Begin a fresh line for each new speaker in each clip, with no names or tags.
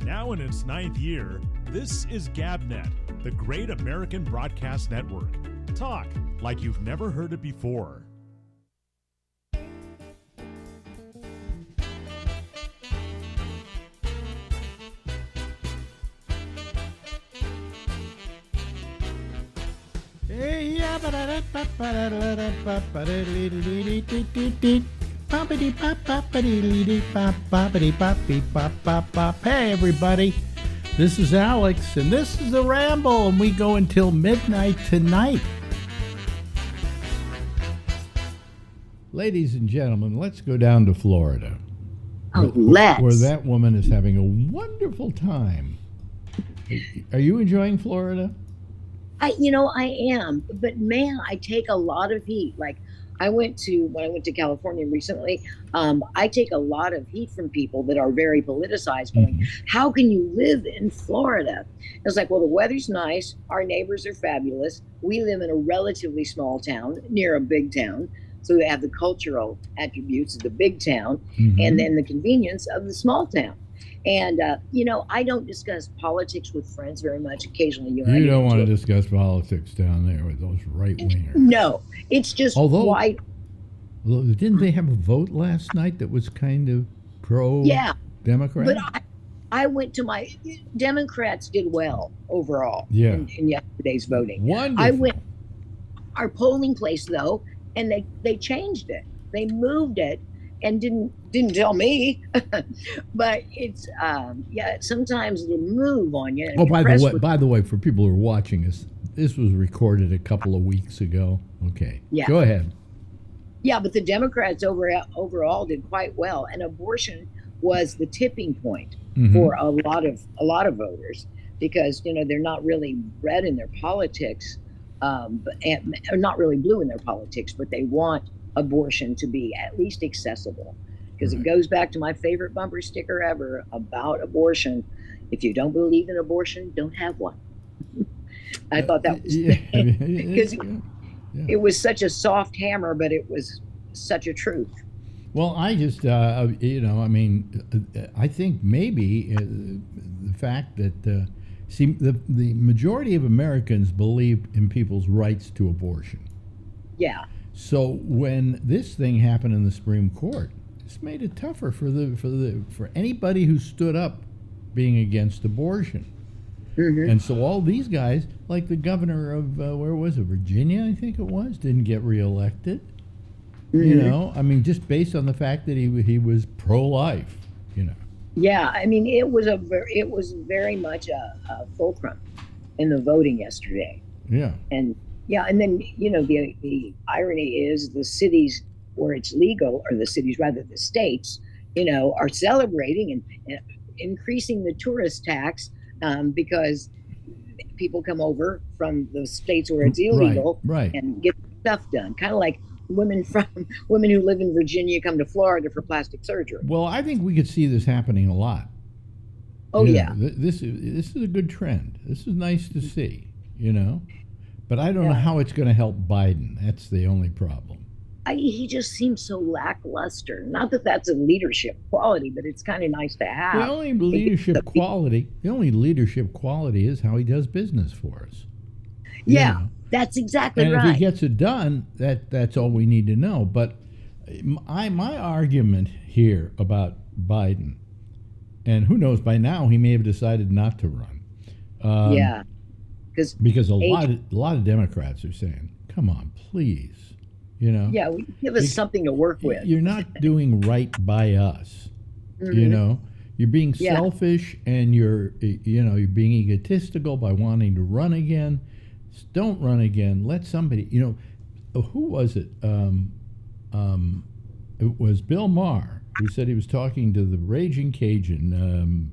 Now in its 9th year, this is GabNet, the Great American Broadcast Network. Talk like you've never heard it before.
Hey, everybody. This is Alex, and this is the Ramble, and we go until midnight tonight. Ladies and gentlemen, let's go down to Florida.
Oh, let's.
Where that woman is having a wonderful time. Are you enjoying Florida?
I am, but man, I take a lot of heat. Like when I went to California recently, I take a lot of heat from people that are very politicized going, how can you live in Florida? It's like, well, the weather's nice. Our neighbors are fabulous. We live in a relatively small town near a big town. So they have the cultural attributes of the big town and then the convenience of the small town. And, I don't discuss politics with friends very much. Occasionally,
you don't want to discuss politics down there with those right-wingers.
No, it's just
Although, didn't they have a vote last night that was kind of pro-Democrat?
But I went to Democrats did well overall in yesterday's voting.
Wonderful.
I went our polling place, though, and they changed it. They moved it. And didn't tell me, but it's sometimes they move on you.
Oh, by the way, for people who are watching us, this was recorded a couple of weeks ago. Okay, go ahead.
Yeah, but the Democrats overall did quite well, and abortion was the tipping point for a lot of voters because they're not really red in their politics, or not really blue in their politics, but they want abortion to be at least accessible, because it goes back to my favorite bumper sticker ever about abortion. If you don't believe in abortion, don't have one. I thought that was because it was such a soft hammer, but it was such a truth.
Well, I just I think maybe the fact that the majority of Americans believe in people's rights to abortion.
Yeah.
So when this thing happened in the Supreme Court, it's made it tougher for anybody who stood up being against abortion. And so all these guys, like the governor of where was it, Virginia, I think it was, didn't get reelected. Just based on the fact that he was pro-life.
Yeah, it was very much a fulcrum in the voting yesterday.
Yeah.
And then, the irony is the cities where it's legal, or the states, are celebrating and increasing the tourist tax because people come over from the states where it's illegal and get stuff done. Kind of like women who live in Virginia come to Florida for plastic surgery.
Well, I think we could see this happening a lot.
Oh, yeah.
This is a good trend. This is nice to see, But I don't know how it's going to help Biden. That's the only problem.
He just seems so lackluster. Not that that's a leadership quality, but it's kind of nice to have.
The only leadership quality is how he does business for us.
Yeah, that's exactly right.
And if he gets it done, that's all we need to know. But my argument here about Biden, and who knows, by now he may have decided not to run. Because a lot of Democrats are saying, "Come on, please,
Yeah, give us something to work with.
You're not doing right by us. You're being selfish, and you're being egotistical by wanting to run again. Just don't run again. Let somebody. Who was it? It was Bill Maher who said he was talking to the Raging Cajun.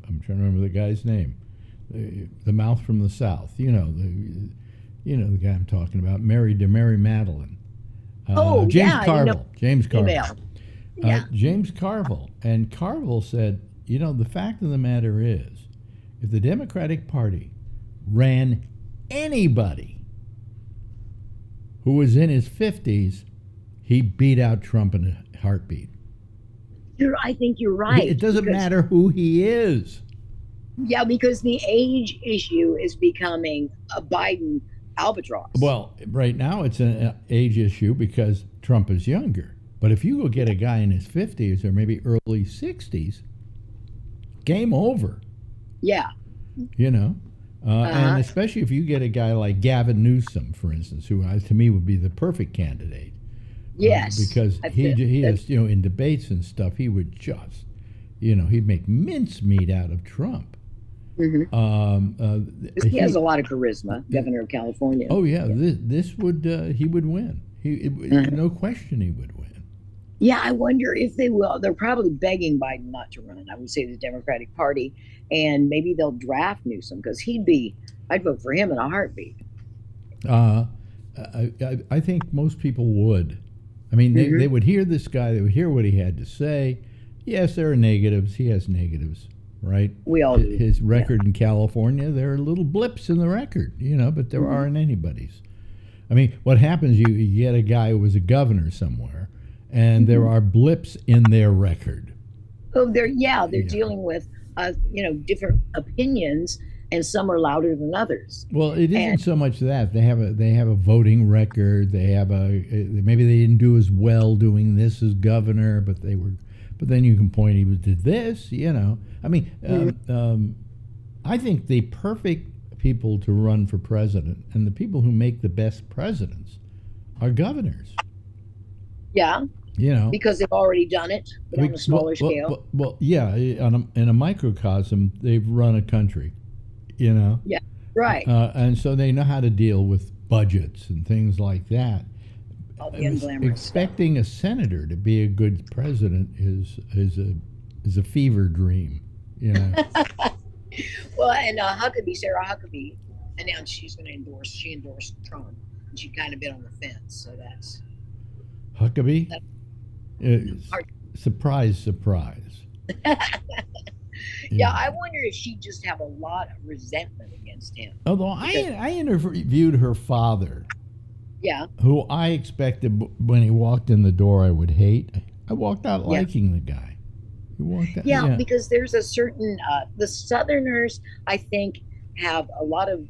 I'm trying to remember the guy's name. The mouth from the South, the guy I'm talking about, married to Mary Madeline. James Carville. James Carville. James Carville. And Carville said, the fact of the matter is, if the Democratic Party ran anybody who was in his 50s, he beat out Trump in a heartbeat.
I think you're right.
It doesn't matter who he is.
Yeah, because the age issue is becoming a Biden albatross.
Well, right now it's an age issue because Trump is younger. But if you go get a guy in his 50s or maybe early 60s, game over.
Yeah.
You know? And especially if you get a guy like Gavin Newsom, for instance, who to me would be the perfect candidate.
Yes.
Because he has, in debates and stuff, he would just, he'd make mincemeat out of Trump.
Mm-hmm. He has a lot of charisma, Governor of California.
Oh yeah, this would he would win. No question he would win.
Yeah, I wonder if they will. They're probably begging Biden not to run. I would say the Democratic Party, and maybe they'll draft Newsom because I'd vote for him in a heartbeat.
I think most people would. I mean, they would hear this guy. They would hear what he had to say. Yes, there are negatives. He has negatives. Right,
we all do.
His record in California, there are little blips in the record, but there aren't anybody's. I mean, what happens? You get a guy who was a governor somewhere, and there are blips in their record.
Oh, they're dealing with different opinions, and some are louder than others.
Well, it isn't so much that they have a voting record. They have maybe they didn't do as well doing this as governor, but they were. But then you can point he did this, I mean, I think the perfect people to run for president and the people who make the best presidents are governors.
Yeah. Because they've already done it, but on a smaller scale.
Well, yeah, in a microcosm, they've run a country, Yeah,
right.
And so they know how to deal with budgets and things like that. Expecting a senator to be a good president is a fever dream,
Well, and Sarah Huckabee announced she endorsed Trump, and she kind of been on the fence. So that's
Huckabee. Surprise.
Yeah, I wonder if she just have a lot of resentment against him.
Although I interviewed her father.
Yeah.
Who I expected when he walked in the door I would hate. I walked out liking the guy. He walked out.
Yeah, because there's a certain the Southerners, I think, have a lot of,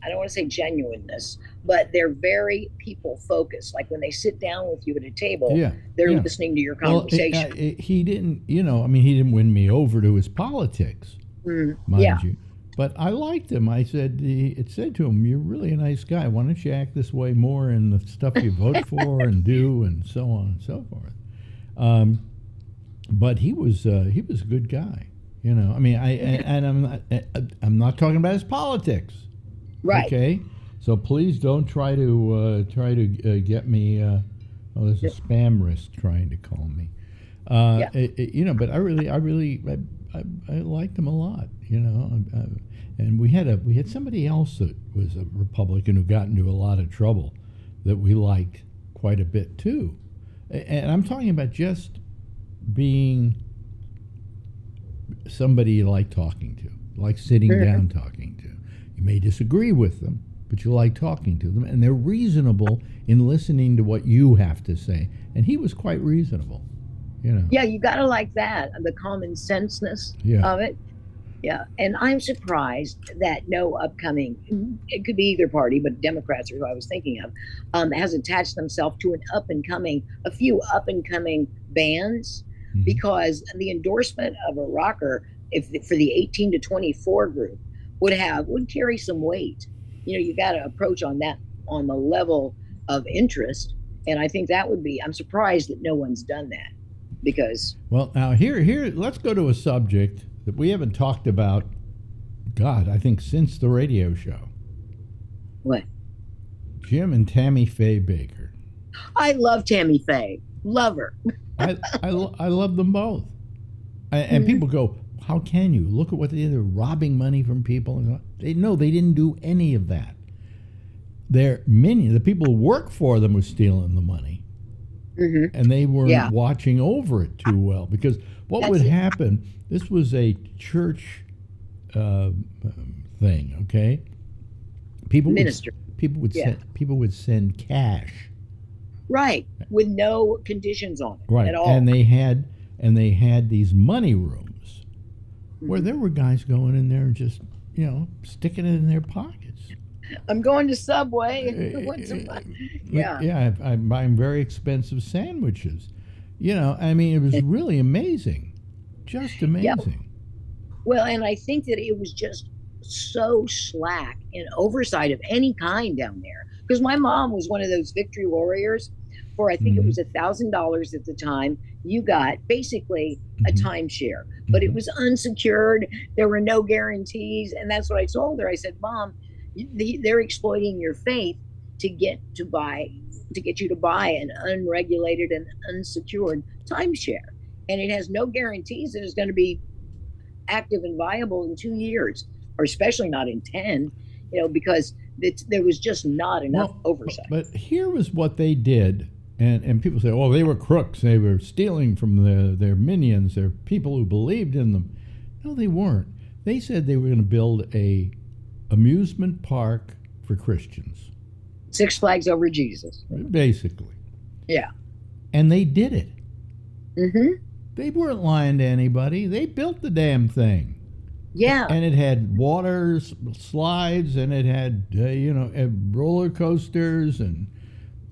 I don't want to say genuineness, but they're very people focused. Like when they sit down with you at a table, they're listening to your conversation.
Well, he didn't, he didn't win me over to his politics, mind you. But I liked him. It said to him, "You're really a nice guy. Why don't you act this way more in the stuff you vote for and do, and so on and so forth." But he was a good guy. I mean, I'm not talking about his politics.
Right.
Okay. So please don't try to get me. There's a spam risk trying to call me. But I liked him a lot, and we had somebody else that was a Republican who got into a lot of trouble that we liked quite a bit too, and I'm talking about just being somebody you like talking to, like sitting down talking to. You may disagree with them, but you like talking to them, and they're reasonable in listening to what you have to say, and he was quite reasonable.
Yeah, you got to like that, the common senseness of it. Yeah, and I'm surprised that no upcoming, it could be either party, but Democrats are who I was thinking of, has attached themselves to a few up-and-coming bands, because the endorsement of a rocker, for the 18 to 24 group, would carry some weight. You got to approach on the level of interest, and I think that would be, I'm surprised that no one's done that. Because
now here let's go to a subject that we haven't talked about, I think since the radio show.
What?
Jim and Tammy Faye Baker.
I love Tammy Faye. Love her.
I love them both. And people go, how can you? Look at what they did. They're robbing money from people. They didn't do any of that. The people who work for them were stealing the money. And they weren't watching over it too well, because what would happen, this was a church thing, okay? People would send cash.
Right, with no conditions on it
at
all.
And they had these money rooms where there were guys going in there and just, sticking it in their pockets.
I'm going to Subway. Yeah.
Yeah, I'm buying very expensive sandwiches. It was really amazing. Just amazing.
Yeah. Well, and I think that it was just so slack and oversight of any kind down there. Because my mom was one of those victory warriors for, I think it was $1,000 at the time. You got basically a timeshare, but it was unsecured. There were no guarantees. And that's what I told her. I said, Mom, they're exploiting your faith to get you to buy an unregulated and unsecured timeshare. And it has no guarantees that it's going to be active and viable in 2 years, or especially not in 10, because there was just not enough oversight.
But here was what they did. And people say, oh, they were crooks. They were stealing from their minions, their people who believed in them. No, they weren't. They said they were going to build a amusement park for Christians.
Six Flags Over Jesus.
Basically.
Yeah.
And they did it.
Mm-hmm.
They weren't lying to anybody. They built the damn thing.
Yeah.
And it had water slides, and it had, roller coasters and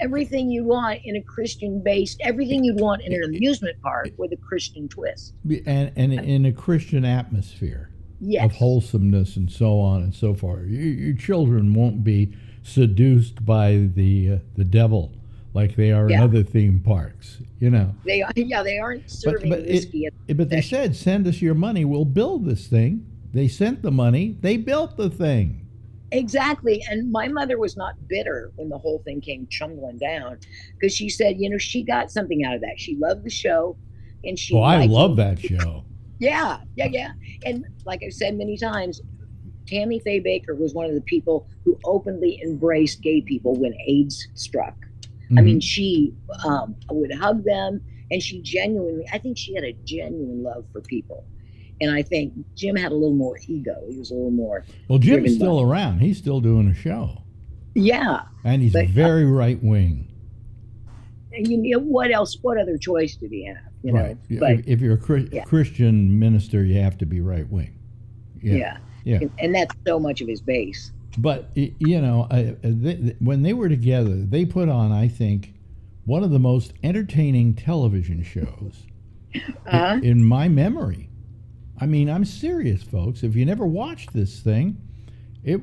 everything you want in a Christian-based, everything you'd want in an amusement park with a Christian twist.
And in a Christian atmosphere.
Yes.
Of wholesomeness and so on and so forth. Your children won't be seduced by the devil like they are in other theme parks,
They aren't serving whiskey.
But they said, send us your money, we'll build this thing. They sent the money, they built the thing.
Exactly. And my mother was not bitter when the whole thing came tumbling down, because she said, she got something out of that. She loved the show, and she
I love that show.
Yeah. And like I've said many times, Tammy Faye Baker was one of the people who openly embraced gay people when AIDS struck. I mean, she would hug them, and I think she had a genuine love for people. And I think Jim had a little more ego. He was a little more.
Well, Jim's still around. He's still doing a show.
Yeah.
And he's very right wing.
What else? What other choice did he have?
Right. But if you're a Christian minister, you have to be right wing.
Yeah. And that's so much of his base.
But, when they were together, they put on, I think, one of the most entertaining television shows in my memory. I mean, I'm serious, folks. If you never watched this thing, you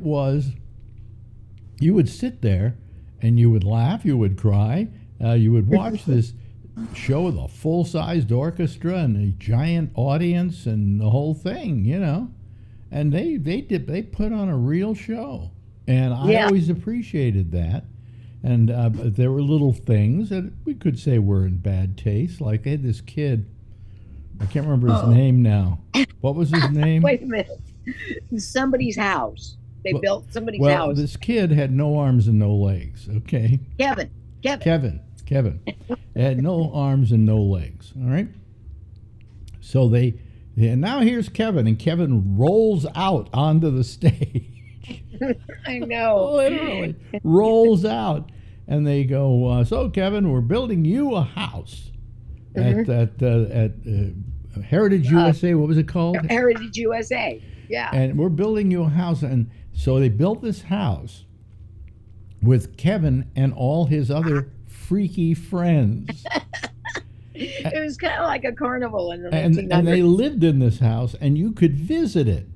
would sit there and you would laugh, you would cry, you would watch this show with a full-sized orchestra and a giant audience and the whole thing, And they put on a real show, and I always appreciated that. And there were little things that we could say were in bad taste, like they had this kid. I can't remember his name now. What was his name?
Wait a minute. Somebody's house. They built somebody's
house.
Well,
this kid had no arms and no legs. Okay.
Kevin.
Had no arms and no legs. All right. So and now here's Kevin, and Kevin rolls out onto the stage.
I know.
Literally rolls out, and they go, so Kevin, we're building you a house at Heritage USA. What was it called?
Heritage USA. Yeah.
And we're building you a house, and so they built this house with Kevin and all his other freaky friends.
It was kind of like a carnival in the 1900s.
And they lived in this house, and you could visit it.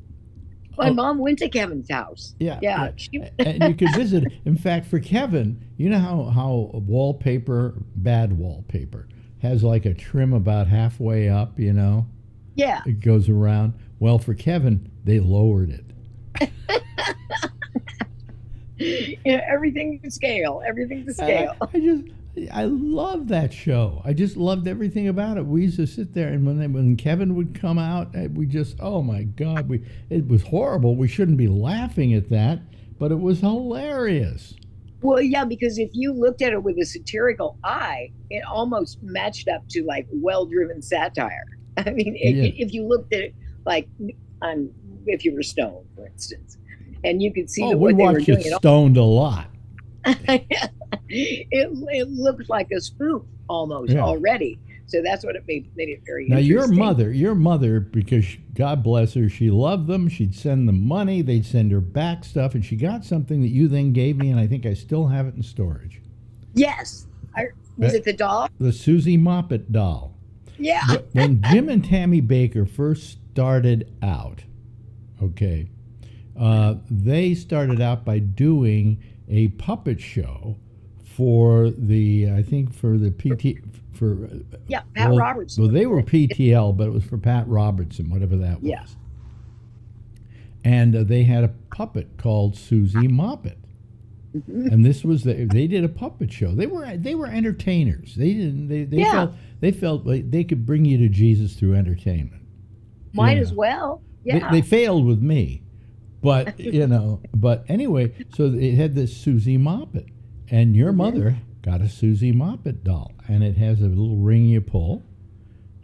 My mom went to Kevin's house.
Yeah. And you could visit it. In fact, for Kevin, you know how bad wallpaper, has like a trim about halfway up,
Yeah.
It goes around. Well, for Kevin, they lowered it.
Everything to scale.
I love that show. I just loved everything about it. We used to sit there, and when Kevin would come out, we just, oh my God, it was horrible. We shouldn't be laughing at that, but it was hilarious.
Well, yeah, because if you looked at it with a satirical eye, it almost matched up to like well-driven satire. I mein, if you looked at it like, if you were stoned, for instance, and you could see what they were doing. We watched it
stoned a lot.
It looked like a spoof almost already, So that's what it made it very
Now
interesting.
your mother, because God bless her, she loved them. She'd send them money. They'd send her back stuff, and she got something that you then gave me, and I think I still have it in storage.
Yes. Was it the doll?
The Susie Moppet doll.
Yeah.
When Jim and Tammy Baker first started out, okay, they started out by doing a puppet show for the, I think for the PT, for
Pat Robertson.
Well, they were PTL, but it was for Pat Robertson, whatever that was.
Yeah.
And they had a puppet called Susie Moppet. And this was they did a puppet show. They were entertainers. They felt like they could bring you to Jesus through entertainment.
Might as well. Yeah.
They failed with me, but but anyway, so it had this Susie Moppet, and your mother got a Susie Moppet doll, and it has a little ring you pull.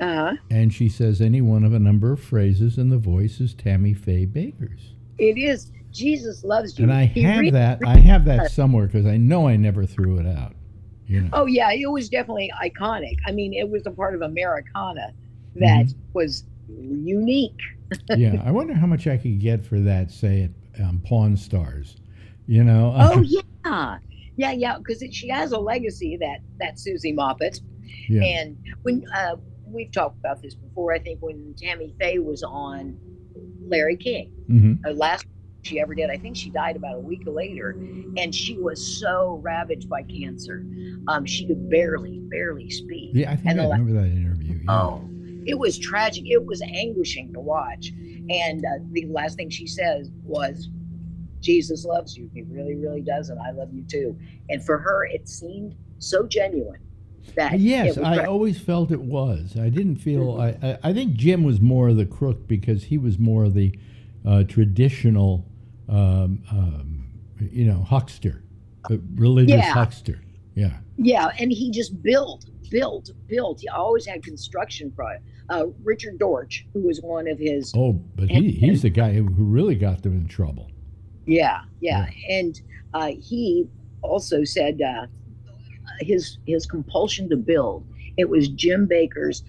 And she says any one of a number of phrases, and the voice is Tammy Faye Baker's.
It is. Jesus loves you.
And I have that somewhere because I know I never threw it out.
Oh yeah, it was definitely iconic. I mean, it was a part of Americana that was unique.
Yeah, I wonder how much I could get for that, say at Pawn Stars.
Oh yeah, because she has a legacy, that Susie Moppet.
Yeah.
And when we've talked about this before, I think when Tammy Faye was on Larry King, last she ever did. I think she died about a week later, and she was so ravaged by cancer. She could barely speak.
Yeah, I think I remember that interview. Yeah.
Oh, it was tragic. It was anguishing to watch. And the last thing she says was, Jesus loves you. He really, really does, and I love you too. And for her, it seemed so genuine.
Yes, I always felt it was. I didn't feel. I think Jim was more of the crook because he was more of the traditional, huckster, religious huckster. Yeah. Yeah,
and he just built. He always had construction projects. Richard Dortch, who was one of his.
Oh, but he's the guy who really got them in trouble.
Yeah. And he also said his compulsion to build. It was Jim Baker's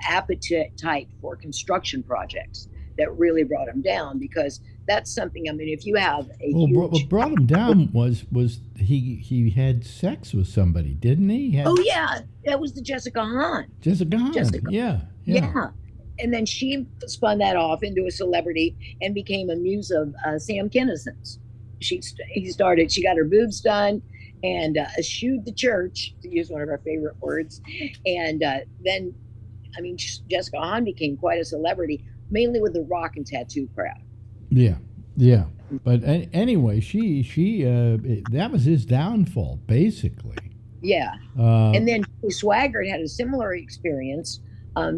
appetite for construction projects that really brought him down, because that's something. I mean, if you have
what brought him down was he had sex with somebody, didn't he?
Oh yeah, that was the Jessica Hahn. Yeah. And then she spun that off into a celebrity and became a muse of Sam Kinnison's. She got her boobs done and eschewed the church, to use one of our favorite words. And then, I mean, Jessica Hahn became quite a celebrity, mainly with the rock and tattoo crowd.
Yeah. But anyway, she that was his downfall, basically.
Yeah. And then Swaggart had a similar experience.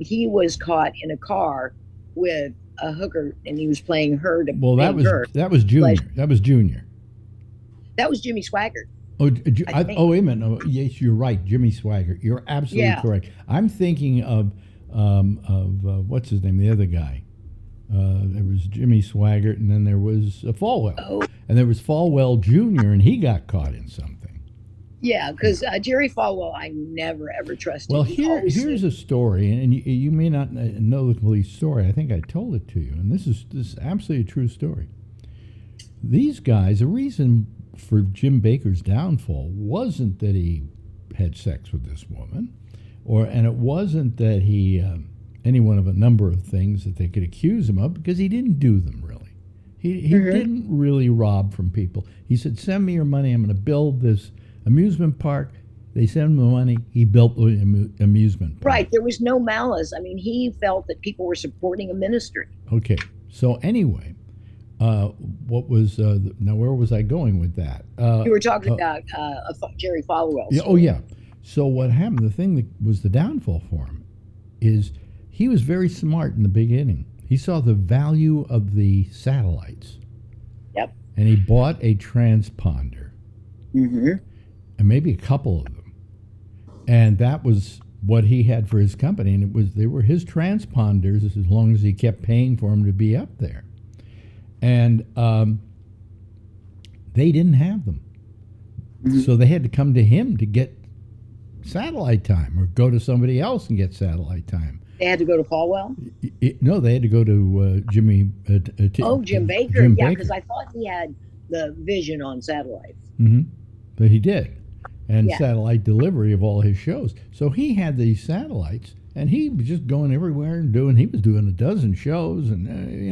He was caught in a car with a hooker, and he was playing her to. Well,
that was Junior. That was Junior.
That was Jimmy Swaggart.
Oh, wait a minute. No, yes, you're right, Jimmy Swaggart. You're absolutely correct. I'm thinking of what's his name, the other guy. There was Jimmy Swaggart, and then there was Falwell, and there was Falwell Jr., and he got caught in something.
Yeah, because Jerry Falwell, I never ever trusted.
Well, here's a story, and you may not know the complete story. I think I told it to you, and this is absolutely a true story. These guys, the reason for Jim Baker's downfall wasn't that he had sex with this woman, and it wasn't that he any one of a number of things that they could accuse him of, because he didn't do them really. He didn't really rob from people. He said, "Send me your money. I'm going to build this amusement park." They sent him the money. He built the amusement park.
Right. There was no malice. I mean, he felt that people were supporting a ministry.
Okay. So anyway, what was now? Where was I going with that?
You were talking about Jerry Falwell.
Yeah. Oh yeah. So what happened? The thing that was the downfall for him is he was very smart in the beginning. He saw the value of the satellites.
Yep.
And he bought a transponder.
Mm-hmm.
And maybe a couple of them. And that was what he had for his company. And they were his transponders as long as he kept paying for them to be up there. And they didn't have them. Mm-hmm. So they had to come to him to get satellite time or go to somebody else and get satellite time.
They had to go to Falwell?
No, they had to go to Jimmy.
Jim Baker.
Jim
Yeah,
Baker.
because I thought he had the vision on satellite.
Mm-hmm. But he did. And
Yeah.
satellite delivery of all his shows. So he had these satellites, and he was just going everywhere and he was doing a dozen shows, and, he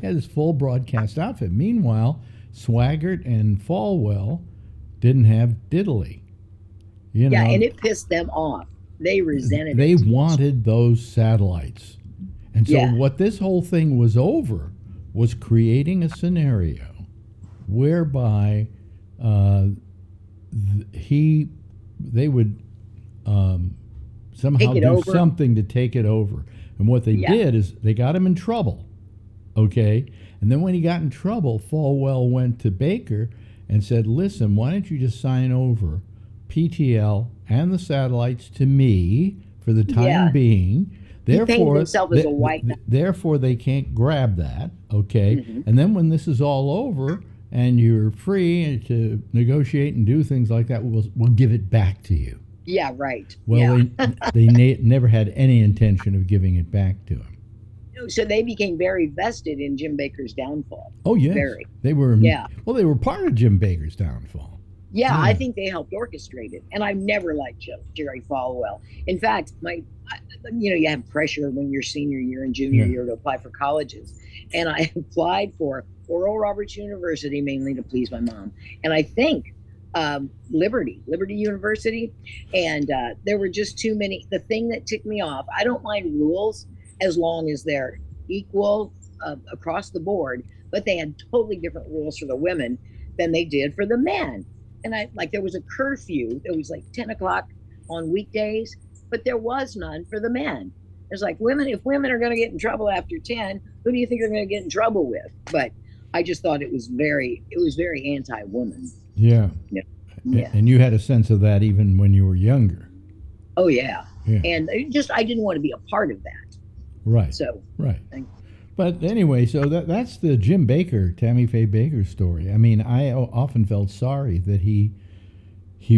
had this full broadcast outfit. Meanwhile, Swaggart and Falwell didn't have diddly.
Yeah, and it pissed them off. They resented
They
it.
wanted those satellites. And so
Yeah.
what this whole thing was over was creating a scenario whereby they would somehow
Take it
do
over.
something to take it over. And what they
Yeah.
did is they got him in trouble, okay? And then when he got in trouble, Falwell went to Baker and said, listen, why don't you just sign over PTL and the satellites to me for the time
Yeah.
being?
He painted himself as a white guy.
Therefore, they can't grab that, okay?
Mm-hmm.
And then when this is all over and you're free to negotiate and do things like that, we'll give it back to you.
Yeah, right.
Well,
yeah.
they never had any intention of giving it back to him.
So they became very vested in Jim Baker's downfall.
Oh, yes.
Very.
They were,
Yeah.
Well, they were part of Jim Baker's downfall.
Yeah,
Yeah.
I think they helped orchestrate it. And I've never liked Jerry Falwell. In fact, you have pressure when you're senior year and junior
Yeah.
year to apply for colleges. And I applied for Oral Roberts University, mainly to please my mom. And I think Liberty University. And there were just too many. The thing that ticked me off, I don't mind rules as long as they're equal across the board, but they had totally different rules for the women than they did for the men. And there was a curfew. It was like 10 o'clock on weekdays, but there was none for the men. It's like if women are going to get in trouble after 10, who do you think they're going to get in trouble with? But I just thought it was very anti-woman.
Yeah.
Yeah.
And you had a sense of that even when you were younger.
Oh yeah.
Yeah.
And I didn't want to be a part of that.
Right.
So
right. But anyway, so that's the Jim Baker, Tammy Faye Baker story. I mean, I often felt sorry that he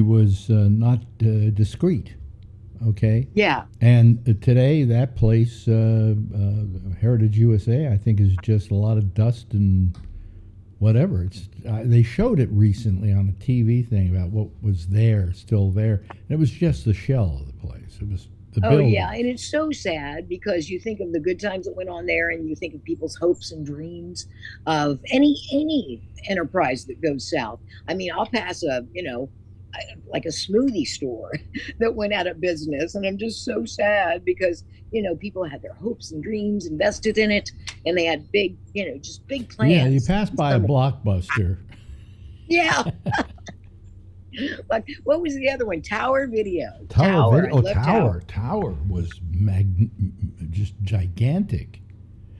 was not discreet. Okay.
Yeah.
And today, that place, Heritage USA, I think is just a lot of dust and whatever. They showed it recently on a TV thing about what was still there. And it was just the shell of the place. It was the building.
Yeah, and it's so sad because you think of the good times that went on there, and you think of people's hopes and dreams of any enterprise that goes south. I mean, I'll pass like a smoothie store that went out of business, and I'm just so sad because people had their hopes and dreams invested in it, and they had big plans.
Yeah, you pass by a Blockbuster.
Yeah. Like, what was the other one? Tower Video.
Tower.
I love Tower.
Tower was just gigantic.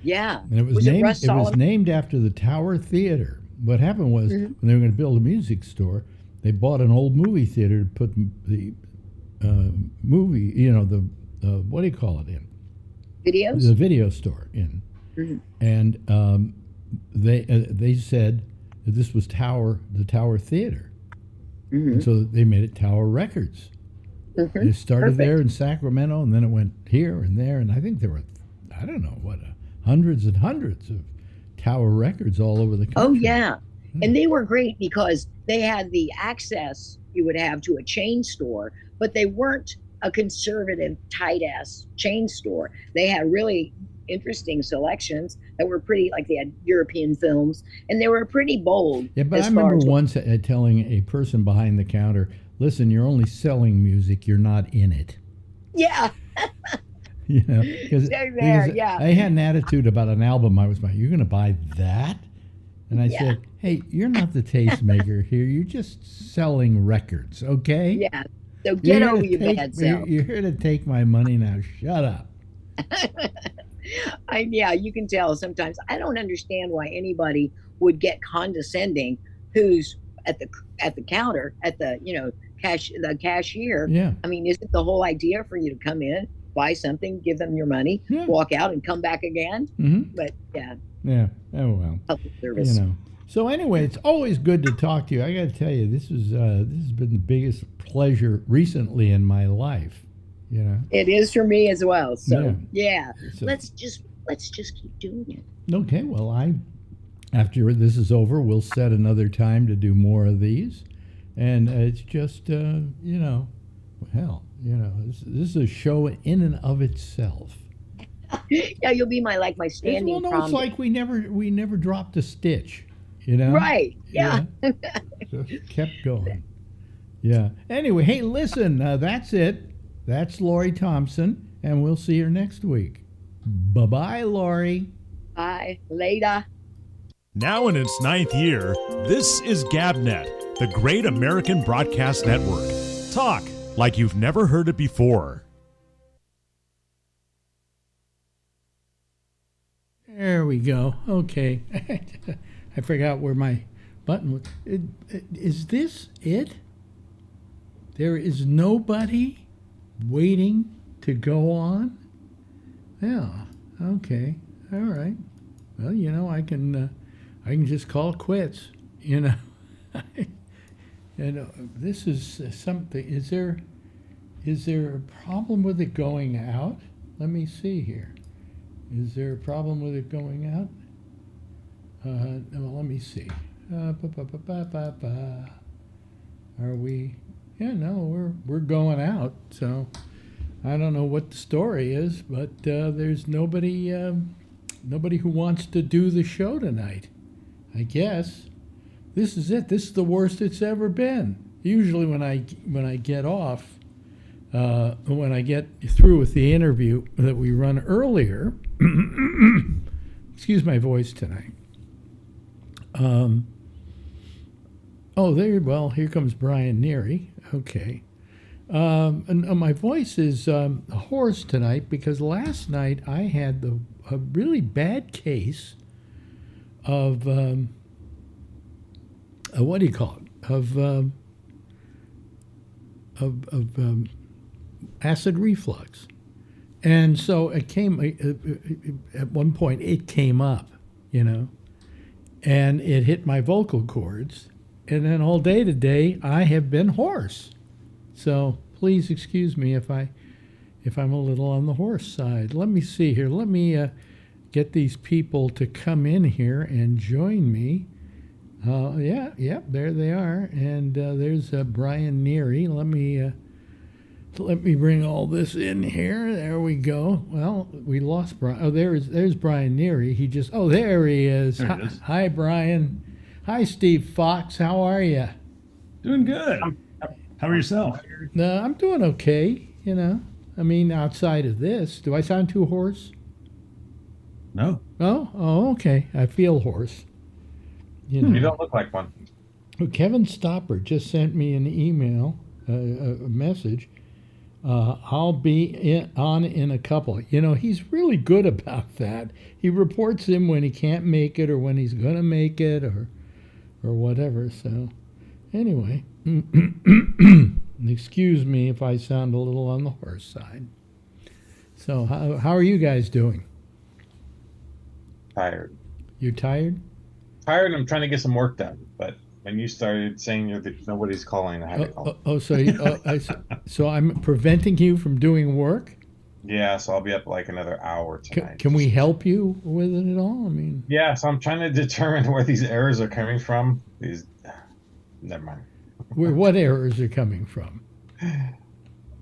Yeah.
And it was named after the Tower Theater. What happened was when they were going to build a music store, they bought an old movie theater to put the movie, what do you call it in?
Videos?
The video store in. Mm-hmm. And they said that this was the Tower Theater. Mm-hmm. And so they made it Tower Records. Mm-hmm. It started there in Sacramento, and then it went here and there, and I think there were, I don't know, hundreds and hundreds of Tower Records all over the country.
Oh, yeah. And they were great because they had the access you would have to a chain store, but they weren't a conservative, tight-ass chain store. They had really interesting selections that were pretty, like they had European films, and they were pretty bold.
Yeah, but I remember once telling a person behind the counter, listen, you're only selling music, you're not in it.
Yeah.
Because I had an attitude about an album I was buying. You're going to buy that? And I said, hey, you're not the tastemaker here. You're just selling records, okay?
Yeah. So get over your bad self.
You're here to take my money now. Shut up.
You can tell sometimes. I don't understand why anybody would get condescending who's at the counter, at the cashier.
Yeah.
I mean, isn't the whole idea for you to come in, buy something, give them your money, walk out, and come back again?
Mm-hmm.
But yeah.
Yeah. Oh well.
Public service.
So anyway, it's always good to talk to you. I got to tell you, this has been the biggest pleasure recently in my life. You know,
It is for me as well. So yeah,
So-
let's just keep doing it.
Okay, well, after this is over, we'll set another time to do more of these, and it's just this is a show in and of itself.
Yeah, you'll be my standing
Well, no,
prom.
it's like we never dropped a stitch, you know.
Right. Yeah.
Just kept going. Yeah. Anyway, hey, listen, that's it. That's Lori Thompson, and we'll see her next week. Bye-bye, Lori.
Bye. Later.
Now in its 9th year, this is GabNet, the Great American Broadcast Network. Talk like you've never heard it before.
There we go. Okay. I forgot where my button was. Is this it? There is nobody waiting to go on? Yeah. Okay. All right. Well, I can just call quits, And this is something. Is there a problem with it going out? Let me see here. Is there a problem with it going out? Well, let me see. Are we? Yeah, no, we're going out. So I don't know what the story is, but there's nobody who wants to do the show tonight. I guess this is it. This is the worst it's ever been. Usually when I get off, when I get through with the interview that we run earlier, excuse my voice tonight. Here comes Brian Neary. Okay. And my voice is hoarse tonight because last night I had a really bad case of, what do you call it? Of acid reflux. And so it came, at one point it came up, and it hit my vocal cords. And then all day today I have been hoarse. So please excuse me if I'm a little on the hoarse side. Let me see here. Let me get these people to come in here and join me. There they are. And there's Brian Neary. Let me bring all this in here. There we go. Well, we lost Brian. Oh, there's Brian Neary. There he is.
There he is.
Hi, Brian. Hi, Steve Fox. How are you?
Doing good. How are yourself?
No, I'm doing okay. Outside of this, do I sound too hoarse?
No.
Oh, okay. I feel hoarse.
You don't look like one.
Kevin Stopper just sent me an email, a message. I'll be on in a couple. He's really good about that. He reports in when he can't make it or when he's going to make it or whatever. So anyway, excuse me if I sound a little on the hoarse side. So how are you guys doing?
Tired.
You tired?
Tired. I'm trying to get some work done, but when you started saying that nobody's calling, I had to call.
So I'm preventing you from doing work?
Yeah, so I'll be up like another hour tonight.
Can we help you with it at all?
Yeah, so I'm trying to determine where these errors are coming from. Never mind.
What errors are coming from?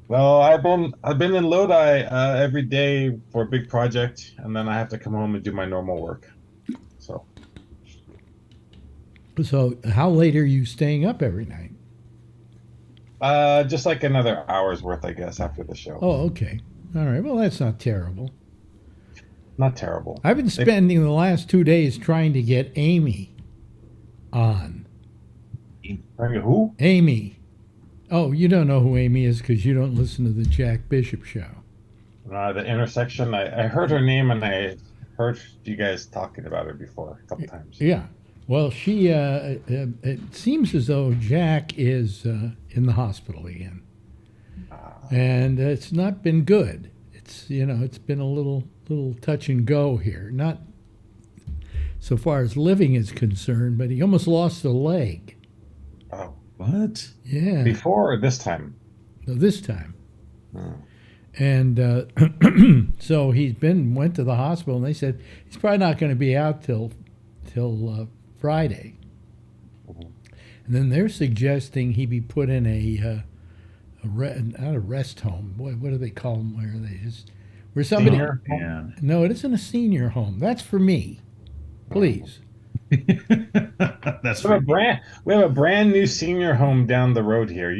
Well, I've been in Lodi every day for a big project, and then I have to come home and do my normal work.
So how late are you staying up every night?
Just like another hour's worth, I guess, after the show.
Oh, okay. All right. Well, that's not terrible.
Not terrible.
I've been spending the last 2 days trying to get Amy on.
Who?
Amy. Oh, you don't know who Amy is because you don't listen to the Jack Bishop show.
The intersection. I heard her name and I heard you guys talking about her before a couple times.
Yeah. Well, she. It seems as though Jack is in the hospital again, and it's not been good. It's been a little touch and go here. so far as living is concerned, but he almost lost a leg.
Oh,
What?
Yeah.
before or this time?
No, this time.
Oh.
And so went to the hospital, and they said he's probably not going to be out till Friday. And then they're suggesting he be put in not a rest home. What do they call them? Where somebody?
Senior?
Man.
No, it isn't a senior home. That's for me, please.
That's
We have
right.
we have a brand new senior home down the road here.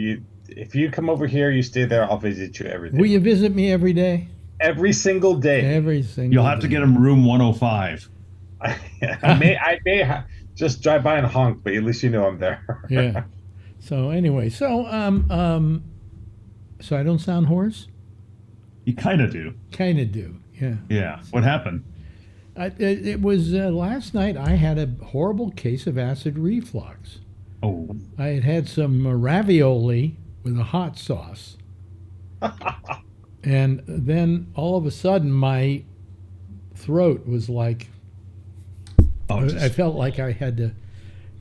If you come over here, you stay there. I'll visit you every day.
Will you visit me every day?
Every single day.
Every single.
You'll have to
day.
get him room 105.
I may just drive by and honk, but at least you know I'm there.
Yeah. So anyway, so I don't sound hoarse.
You kind of do.
Kind of do. Yeah.
Yeah. What happened?
It was last night. I had a horrible case of acid reflux.
Oh.
I had had some ravioli with a hot sauce, and then all of a sudden my throat was like.
Oh,
I felt like I had to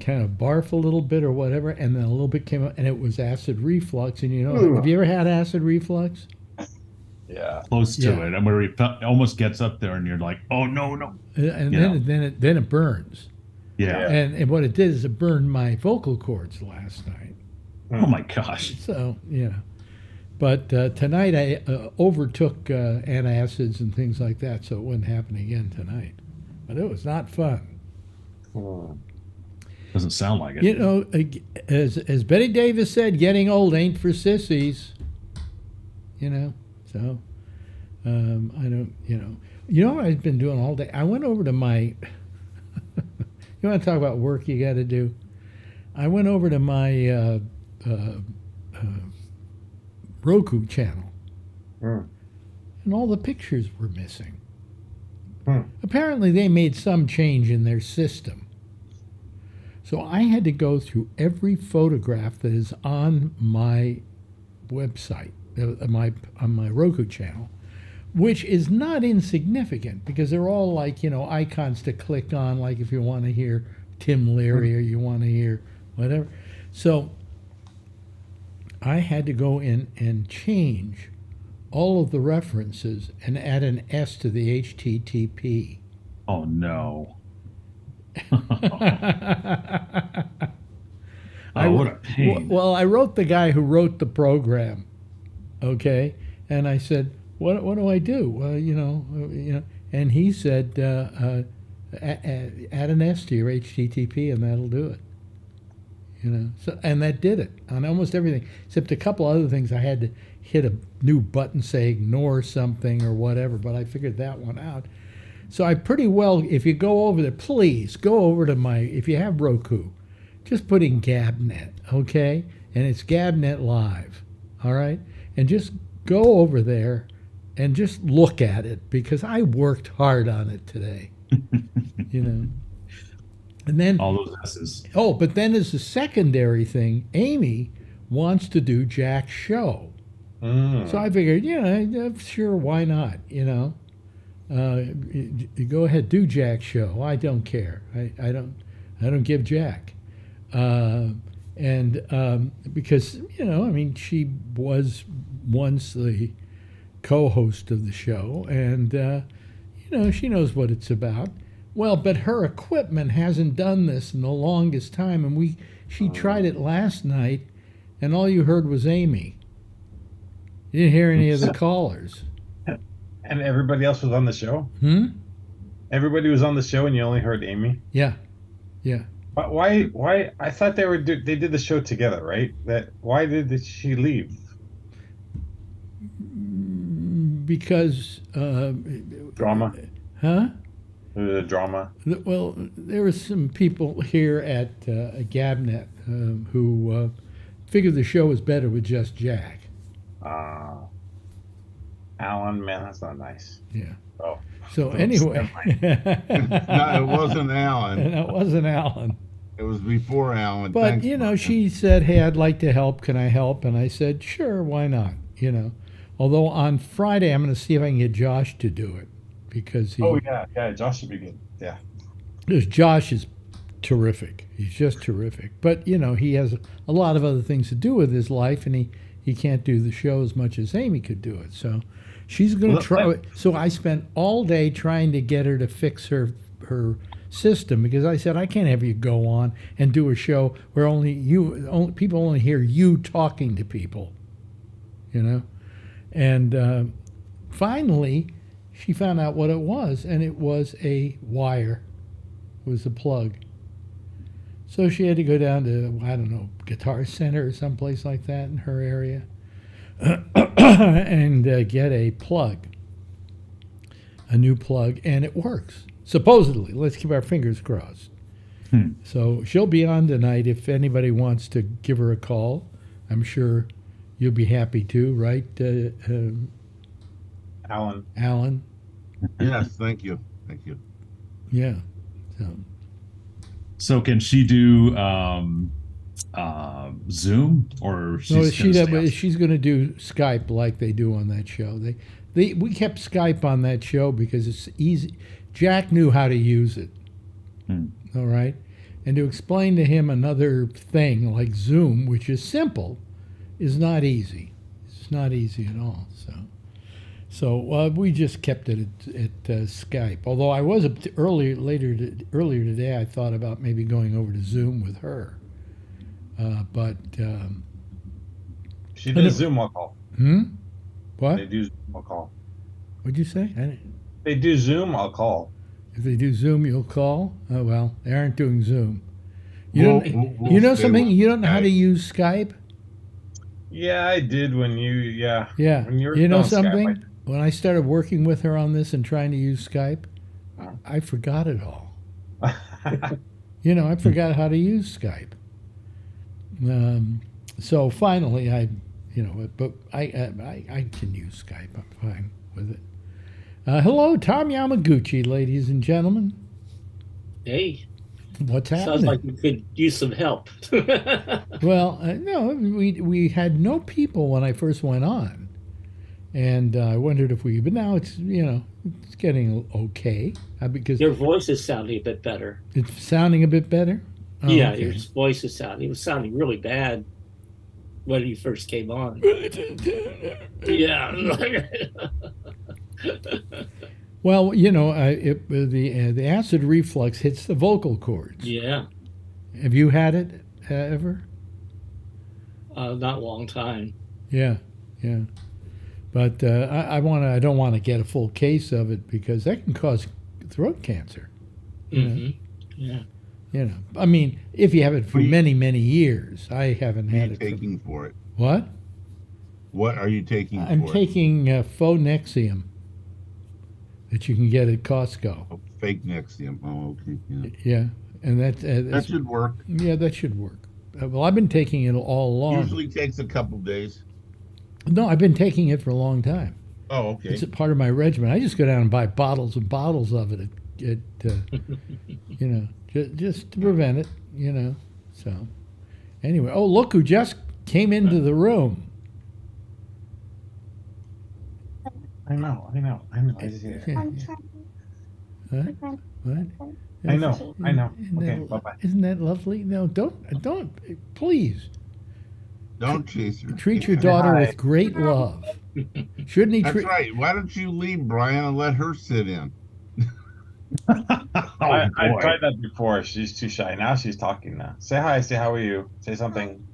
kind of barf a little bit or whatever, and then a little bit came up, and it was acid reflux. And have you ever had acid reflux?
Yeah.
close to
Yeah.
it, and where it almost gets up there, and you're like, "Oh no, no!"
And
You
then it burns.
Yeah.
And what it did is it burned my vocal cords last night.
Oh my gosh.
So but tonight I overtook antacids and things like that, so it wouldn't happen again tonight. But it was not fun.
Doesn't sound like it.
You know, as Betty Davis said, getting old ain't for sissies. You know, so I don't. You know what I've been doing all day? I went over to my. You want to talk about work you got to do? I went over to my Roku channel, and all the pictures were missing. Apparently, they made some change in their system. So I had to go through every photograph that is on my website, on my Roku channel, which is not insignificant because they're all like, icons to click on, like if you want to hear Tim Leary or you want to hear whatever. So I had to go in and change all of the references and add an S to the HTTP.
Oh no. What a pain.
Well, I wrote the guy who wrote the program, okay, and I said, "What do I do?" Well, and he said, "Add an S to your HTTP, and that'll do it." So and that did it on almost everything, except a couple other things. I had to hit a new button, say ignore something or whatever, but I figured that one out. So I pretty well, if you go over there, please go over to if you have Roku, just put in GabNet, okay? And it's GabNet Live, all right? And just go over there and just look at it because I worked hard on it today, And then
all those S's.
Oh, but then as a secondary thing, Amy wants to do Jack's show. So I figured, sure, why not, go ahead, do Jack's show. I don't care. I don't give Jack. Because, she was once the co-host of the show and, she knows what it's about. Well, but her equipment hasn't done this in the longest time, and she tried it last night, and all you heard was Amy. You didn't hear any of the callers.
And everybody else was on the show? Everybody was on the show and you only heard Amy?
Yeah.
But why? I thought they did the show together, right? Why did she leave?
Because...
Drama?
Huh?
The drama?
Well, there were some people here at GabNet who figured the show was better with just Jack.
Alan, man, that's not nice.
Yeah.
Oh.
So anyway.
No, it wasn't Alan.
It wasn't Alan.
It was before Alan.
But,
Thanks,
she said, hey, I'd like to help. Can I help? And I said, sure, why not? Although on Friday, I'm going to see if I can get Josh to do it because he...
Oh, yeah, Josh should be good. Yeah.
Josh is terrific. He's just terrific. But, he has a lot of other things to do with his life, and he can't do the show as much as Amy could do it. So she's going to try. So I spent all day trying to get her to fix her system, because I said, I can't have you go on and do a show where people only hear you talking to people, And finally, she found out what it was, and it was a wire. It was a plug. So she had to go down to, I don't know, Guitar Center or someplace like that in her area and get a plug, a new plug, and it works. Supposedly. Let's keep our fingers crossed. So she'll be on tonight if anybody wants to give her a call. I'm sure you'll be happy to, right, Alan?
Yes, thank you.
Yeah.
So can she do Zoom, or
she's going to do Skype like they do on that show. We kept Skype on that show because it's easy. Jack knew how to use it. All right, and to explain to him another thing like Zoom, which is simple, is not easy. It's not easy at all. So we just kept it at Skype. Although I was earlier today, I thought about maybe going over to Zoom with her, but
she did Zoom. I'll call.
What?
They do Zoom. I'll call.
What'd you say?
They do Zoom. I'll call.
If they do Zoom, you'll call. Oh well, they aren't doing Zoom. You know something? You don't know how to use Skype?
Yeah, I did when you. Yeah.
Yeah.
When you were
you know
on
something?
Skype,
When I started working with her on this and trying to use Skype, I forgot it all. I forgot how to use Skype. So finally, but I can use Skype. I'm fine with it. Hello, Tom Yamaguchi, ladies and gentlemen.
Hey.
What's happening?
Sounds like you could use some help.
Well, no, we had no people when I first went on. And I wondered if but now it's getting okay because
your voice is sounding a bit better.
It's sounding a bit better. Oh,
yeah,
okay.
Your voice is sounding. It was sounding really bad when you first came on. Yeah.
Well, the acid reflux hits the vocal cords.
Yeah.
Have you had it ever?
Not a long time.
Yeah. But I don't want to get a full case of it because that can cause throat cancer.
Yeah.
I mean, if you have it for many, many years, I haven't had it.
Taking for it?
What?
What are you taking?
I'm taking Phonexium that you can get at Costco.
Oh, fake Nexium. Oh, okay.
Yeah, and that
should work.
Yeah, that should work. Well, I've been taking it all along.
Usually takes a couple days.
No, I've been taking it for a long time.
Oh, okay.
It's a part of my regimen. I just go down and buy bottles and bottles of it. Just to prevent it. So anyway, look who just came into the room.
I know. I see it.
What?
I know. Okay, bye-bye.
Isn't that lovely? No, don't, please.
Don't chase her.
Treat your daughter with great love. Shouldn't he?
That's right. Why don't you leave Brian and let her sit in?
I tried that before. She's too shy. Now she's talking now. Say hi. Say how are you? Say something.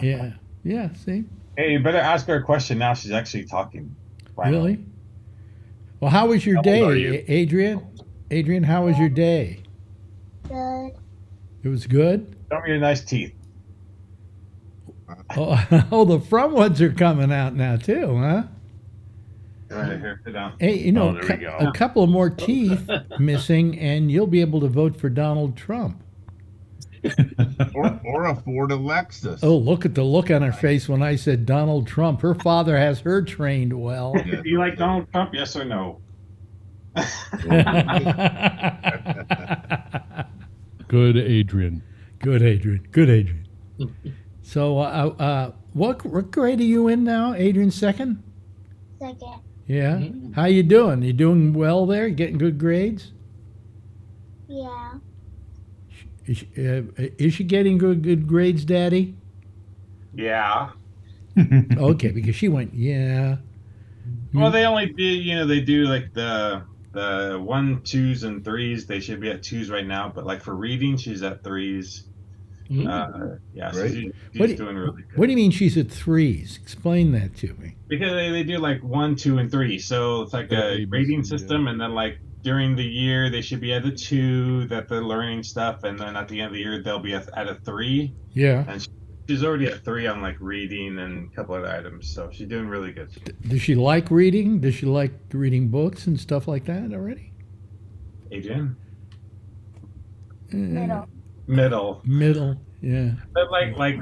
Yeah. See.
Hey, you better ask her a question now. She's actually talking. Finally.
Really? Well, how was your day, Adrian? Adrian, how was your day?
Good.
It was good?
Show me your nice teeth.
Oh, the front ones are coming out now too, huh?
Right here, sit down.
Hey, there we go. A couple of more teeth missing, and you'll be able to vote for Donald Trump.
or a Ford Alexis.
Oh, look at the look on her face when I said Donald Trump. Her father has her trained well.
Do you like Donald Trump? Yes or no?
Good, Adrian.
Good, Adrian. So, what grade are you in now, Adrian? Second?
Second.
Yeah. How you doing? You doing well there? Getting good grades?
Yeah.
Is she getting good grades, Daddy?
Yeah.
Okay, because she went, yeah.
Well, they only do, they do like the 1, 2s, and 3s. They should be at 2s right now, but like for reading, she's at 3s. Yeah, so
Great.
she's doing really good.
What do you mean she's at 3s? Explain that to me.
Because they do like 1, 2, and 3. So it's like a grading system, and then like during the year they should be at a 2 that they're learning stuff, and then at the end of the year they'll be at a 3.
Yeah.
And she's already at 3 on like reading and a couple other items, so she's doing really good.
Does she like reading? Does she like reading books and stuff like that already?
Adrian?
Middle.
Middle.
Yeah.
But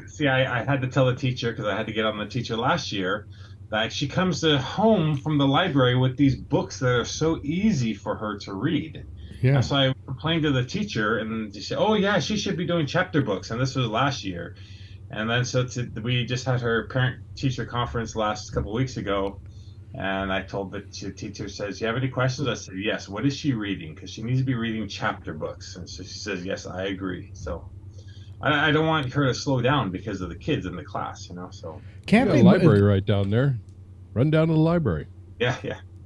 see, I had to tell the teacher, because I had to get on the teacher last year, that she comes home from the library with these books that are so easy for her to read.
Yeah.
And so I complained to the teacher, and she said, "Oh yeah, she should be doing chapter books." And this was last year. And then we just had her parent-teacher conference last couple of weeks ago, and I told the teacher, says, "Do you have any questions?" I said, "Yes." "What is she reading? Because she needs to be reading chapter books." And so she says, "Yes, I agree." So I don't want her to slow down because of the kids in the class, So
Can't
got a library right down there. Run down to the library.
yeah.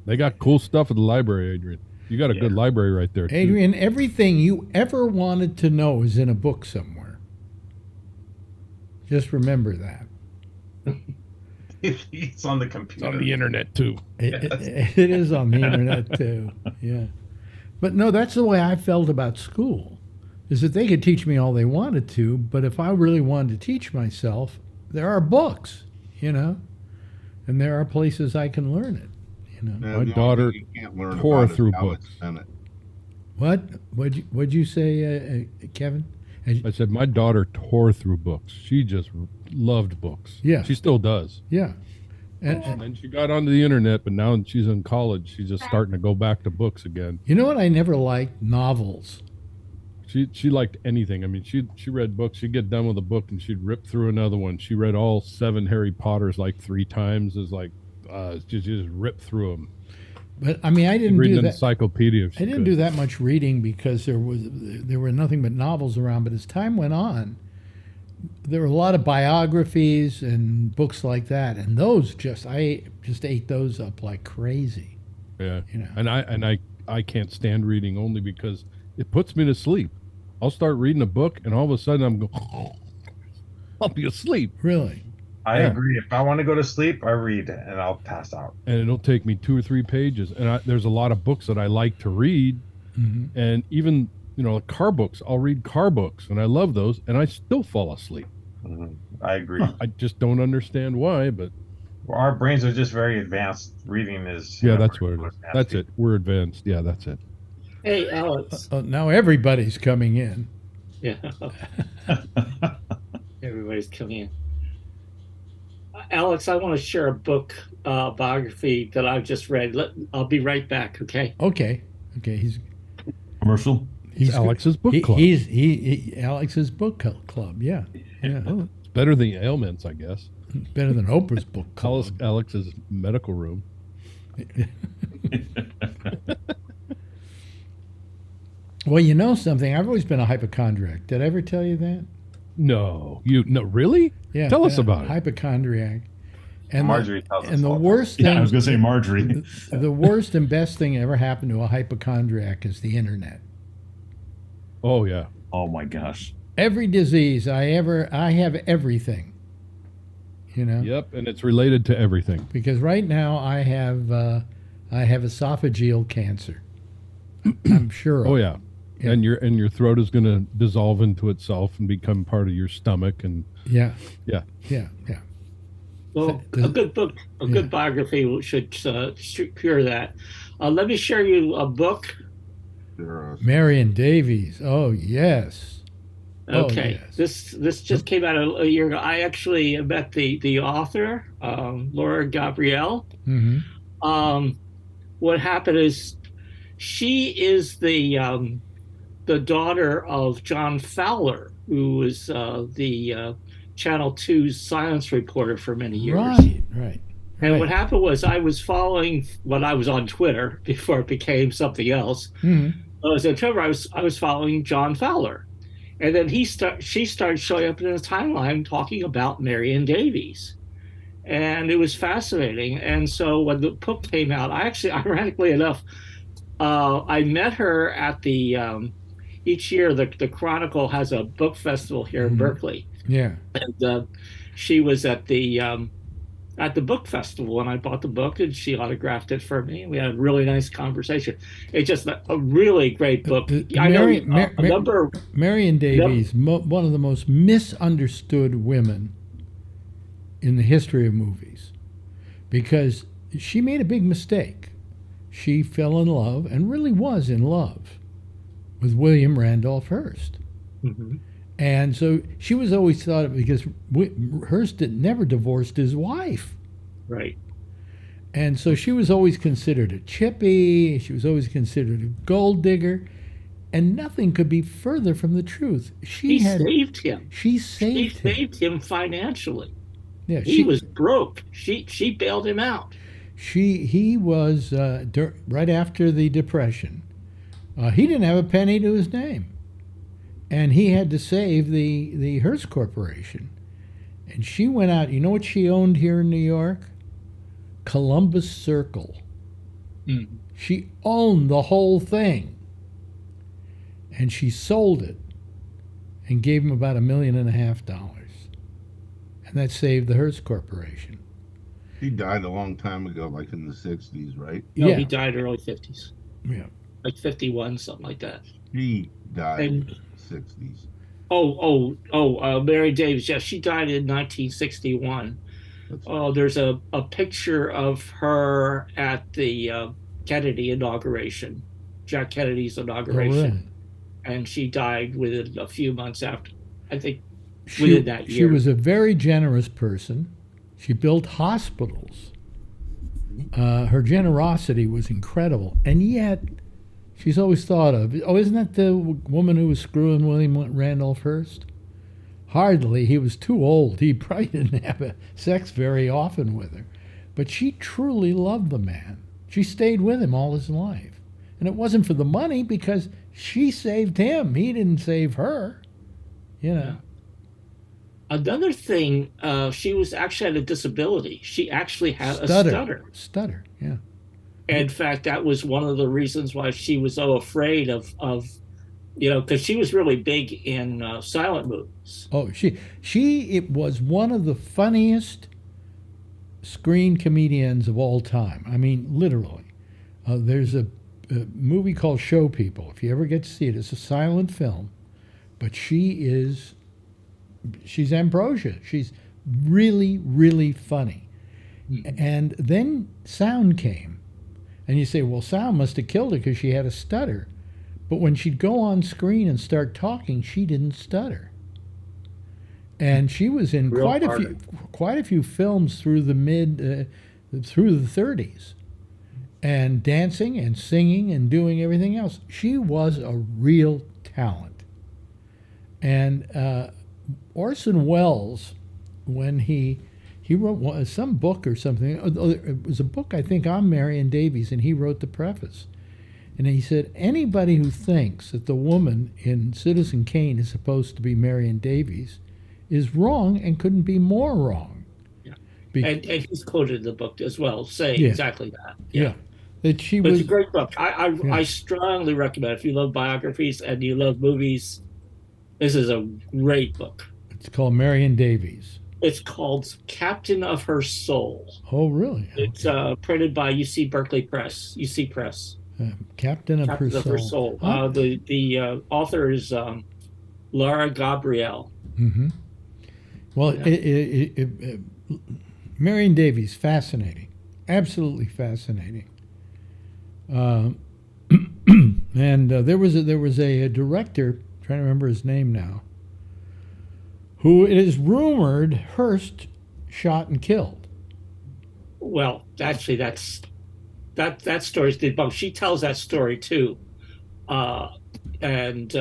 They got cool stuff at the library, Adrian. You got a good library right there, too.
Adrian, everything you ever wanted to know is in a book somewhere. Just remember that.
It's on the computer.
It's on the internet, too.
It is on the internet, too. Yeah. But no, that's the way I felt about school, is that they could teach me all they wanted to, but if I really wanted to teach myself, there are books, and there are places I can learn it,
My daughter tore through books.
What'd you say, Kevin?
I said my daughter tore through books. She just loved books.
Yeah.
She still does.
Yeah.
And then she got onto the internet, but now she's in college. She's just starting to go back to books again.
You know what I never liked? Novels.
She liked anything. I mean, she read books. She'd get done with a book and she'd rip through another one. She read all 7 Harry Potters like 3 times. It's like she just ripped through them.
But I mean, I didn't
read
do
an
that.
Encyclopedia.
I didn't do that much reading because there were nothing but novels around. But as time went on, there were a lot of biographies and books like that, and I just ate those up like crazy.
Yeah, and I can't stand reading only because it puts me to sleep. I'll start reading a book, and all of a sudden I'm going, I'll be asleep.
Really?
I agree. If I want to go to sleep, I read and I'll pass out.
And it'll take me 2 or 3 pages. And there's a lot of books that I like to read.
Mm-hmm.
And even, like car books, I'll read car books and I love those and I still fall asleep.
Mm-hmm. I agree.
I just don't understand why, but.
Well, our brains are just very advanced. Reading is.
Yeah, that's what it is. That's it. We're advanced. Yeah, that's it.
Hey, Alex.
Now everybody's coming in.
Yeah. Everybody's coming in. Alex, I want to share a book biography that I've just read. I'll be right back, okay?
Okay. He's
Commercial?
He's
Alex's book club.
He's Alex's book club, yeah.
Well, it's better than ailments, I guess.
Better than Oprah's book club.
Alex's medical room.
Well, you know something? I've always been a hypochondriac. Did I ever tell you that?
No, really?
Yeah.
Tell us about it.
Hypochondriac. And
Marjorie tells us.
And the
all
worst thing.
Yeah, I was going to say Marjorie.
The worst and best thing ever happened to a hypochondriac is the internet.
Oh yeah.
Oh my gosh.
Every disease I have everything.
Yep, and it's related to everything.
Because right now I have esophageal cancer. I'm sure.
Oh yeah. And your throat is going to dissolve into itself and become part of your stomach, and
yeah.
Well, a good book, good biography should cure that. Let me share you a book.
Marion Davies. Oh yes.
Okay.
Oh, yes.
This just came out a year ago. I actually met the author, Laura Gabrielle.
Mm-hmm.
What happened is she is the daughter of John Fowler, who was the Channel 2's science reporter for many years.
Right.
And what happened was I was following when I was on Twitter before it became something else.
Mm-hmm.
As a Trevor, I was following John Fowler, and then she started showing up in the timeline talking about Marion Davies, and it was fascinating. And so when the book came out, I actually, ironically enough, I met her at the each year the Chronicle has a book festival here in Berkeley.
Yeah.
And she was at the book festival, and I bought the book, and she autographed it for me. We had a really nice conversation. It's just a really great book. I know a number.
Marion Davies, one of the most misunderstood women in the history of movies, because she made a big mistake. She fell in love, and really was in love, with William Randolph Hearst.
Mm-hmm.
And so she was always thought of, because Hearst never divorced his wife.
Right.
And so she was always considered a chippy. She was always considered a gold digger. And nothing could be further from the truth.
She saved him.
She saved
him financially.
Yeah,
he was broke. She bailed him out.
He was, right after the Depression, he didn't have a penny to his name. And he had to save the Hearst Corporation. And she went out. You know what she owned here in New York? Columbus Circle.
Mm.
She owned the whole thing. And she sold it and gave him about $1.5 million. And that saved the Hearst Corporation.
He died a long time ago, like in the 60s, right?
No,
Yeah.
he died early 50s.
Yeah.
Like 51, something like that.
He died
And-
in the 60s.
Mary Davies. Yeah, she died in 1961. There's a picture of her at the Kennedy inauguration, Jack Kennedy's inauguration.
Oh, really?
And she died within a few months after, I think, within that year.
She was a very generous person. She built hospitals. Her generosity was incredible. And yet, she's always thought of, isn't that the woman who was screwing William Randolph Hearst? Hardly. He was too old. He probably didn't have sex very often with her. But she truly loved the man. She stayed with him all his life. And it wasn't for the money, because she saved him. He didn't save her. You know.
Yeah. Another thing, she was actually had a disability. She actually had a stutter.
Stutter, yeah.
In fact, that was one of the reasons why she was so afraid of because she was really big in silent movies.
Oh, it was one of the funniest screen comedians of all time. I mean, literally. There's a movie called Show People. If you ever get to see it, it's a silent film, but she's Ambrosia. She's really, really funny. Mm-hmm. And then sound came. And you say, well, sound must have killed her because she had a stutter. But when she'd go on screen and start talking, she didn't stutter. And she was in quite a few films through the through the 30s. And dancing and singing and doing everything else. She was a real talent. And Orson Welles, when he wrote some book or something. It was a book, I think, on Marion Davies, and he wrote the preface. And he said, anybody who thinks that the woman in Citizen Kane is supposed to be Marion Davies is wrong, and couldn't be more wrong.
Yeah. And he's quoted in the book as well, saying exactly that. Yeah.
That she
but
was,
it's a great book. I strongly recommend, if you love biographies and you love movies, this is a great book.
It's called Marion Davies.
It's called Captain of Her Soul.
Oh, really?
It's printed by UC Press.
Captain of Her Soul.
Oh. The author is Laura Gabrielle.
Mm-hmm. Well, yeah. Marion Davies, fascinating, absolutely fascinating. And there was a director, trying to remember his name now, who it is rumored Hearst shot and killed.
Well, actually, that story's debunked. She tells that story too, and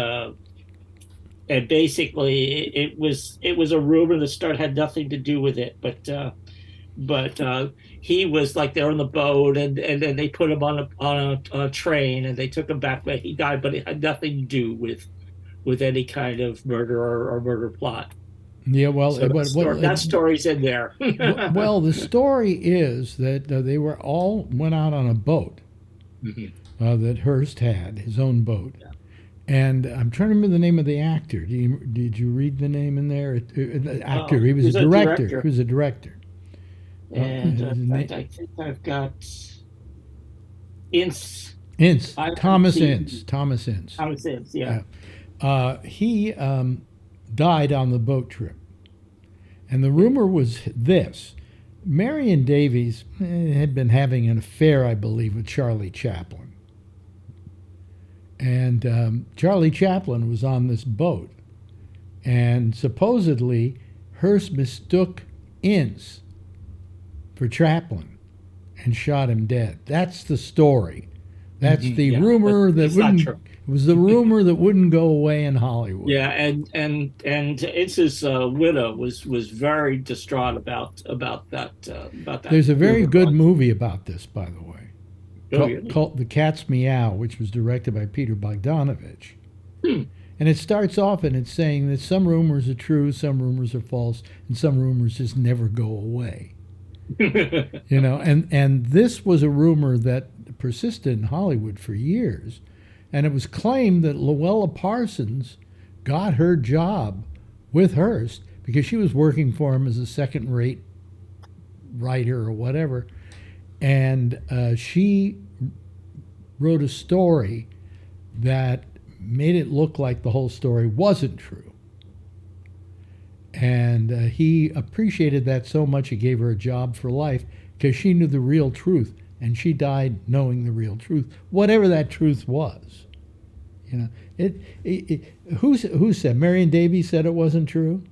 basically it was a rumor. The start had nothing to do with it, but but he was like they're on the boat, and then they put him on a train, and they took him back, but he died. But it had nothing to do with any kind of murder or murder plot.
Yeah, well,
So that story's in there.
well, the story is that they went out on a boat that Hearst had, his own boat.
Yeah.
And I'm trying to remember the name of the actor. Did you read the name in there? The actor. He was a director. He was a director.
And in fact, I think I've got Ince.
Thomas Ince. Thomas Ince.
Thomas Ince, yeah.
He died on the boat trip. And the rumor was this. Marion Davies had been having an affair, I believe, with Charlie Chaplin. And Charlie Chaplin was on this boat. And supposedly, Hearst mistook Ince for Chaplin and shot him dead. That's the story. That's the rumor that wouldn't. It was the rumor that wouldn't go away in Hollywood.
Yeah, and Ince's widow was very distraught about that.
There's a very good movie about this, by the way,
really?
called The Cat's Meow, which was directed by Peter Bogdanovich. And it starts off and it's saying that some rumors are true, some rumors are false, and some rumors just never go away. You know, and this was a rumor that persisted in Hollywood for years. And it was claimed that Luella Parsons got her job with Hearst because she was working for him as a second-rate writer or whatever. And she wrote a story that made it look like the whole story wasn't true. And he appreciated that so much he gave her a job for life because she knew the real truth. And she died knowing the real truth, whatever that truth was. You know, who said? Marion Davies said it wasn't true,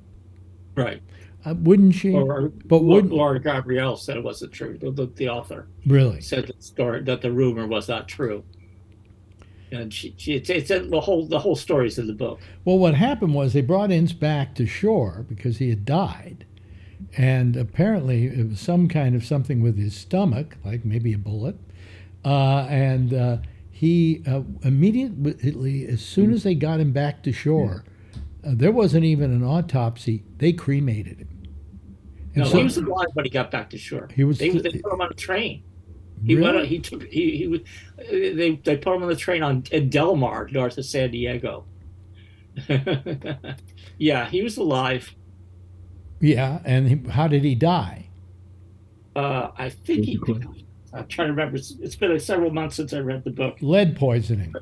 right?
Wouldn't she?
But Laura Gabrielle said it wasn't true. The author
really
said that the rumor was not true, and it's the whole story's in the book.
Well, what happened was they brought Ince back to shore because he had died. And apparently it was some kind of something with his stomach, like maybe a bullet. He immediately, as soon as they got him back to shore, there wasn't even an autopsy. They cremated him. And
no, he was alive when he got back to shore. They put him on a train. They put him on the train in Del Mar, north of San Diego. Yeah, he was alive.
Yeah, and how did he die?
I think I'm trying to remember. It's been several months since I read the book.
Lead poisoning.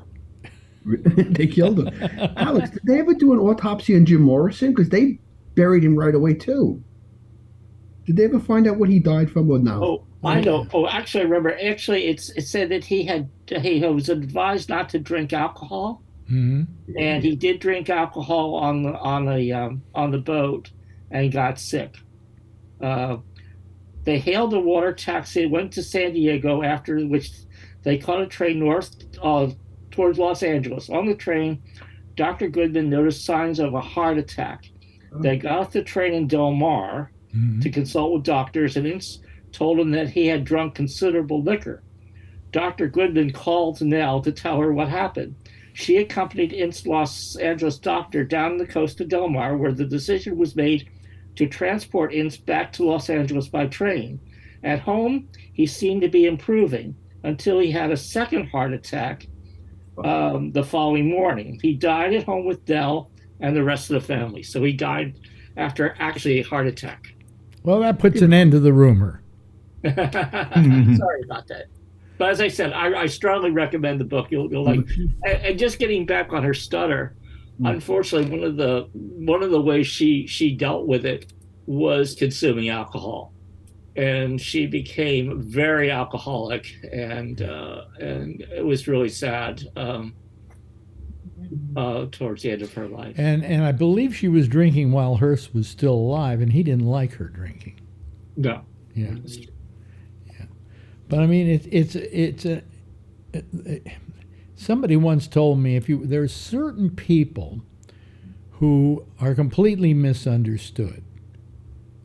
They killed him. Alex, did they ever do an autopsy on Jim Morrison? Because they buried him right away, too. Did they ever find out what he died from or no?
Oh, I know. Oh, actually, I remember. Actually, it said that he was advised not to drink alcohol.
Mm-hmm.
And he did drink alcohol on the boat and got sick. They hailed a water taxi, went to San Diego, after which they caught a train north towards Los Angeles. On the train, Dr. Goodman noticed signs of a heart attack. They got off the train in Del Mar to consult with doctors, and Ince told him that he had drunk considerable liquor. Dr. Goodman called Nell to tell her what happened. She accompanied Ince's Los Angeles doctor down the coast of Del Mar, where the decision was made to transport Ince back to Los Angeles by train. At home, he seemed to be improving until he had a second heart attack the following morning. He died at home with Dell and the rest of the family. So he died after actually a heart attack.
Well, that puts an end to the rumor.
Sorry about that. But as I said, I strongly recommend the book. You'll like. And just getting back on her stutter, unfortunately, one of the ways she dealt with it was consuming alcohol, and she became very alcoholic, and it was really sad towards the end of her life.
And I believe she was drinking while Hearst was still alive, and he didn't like her drinking.
No.
Yeah. But I mean, somebody once told me there's certain people who are completely misunderstood,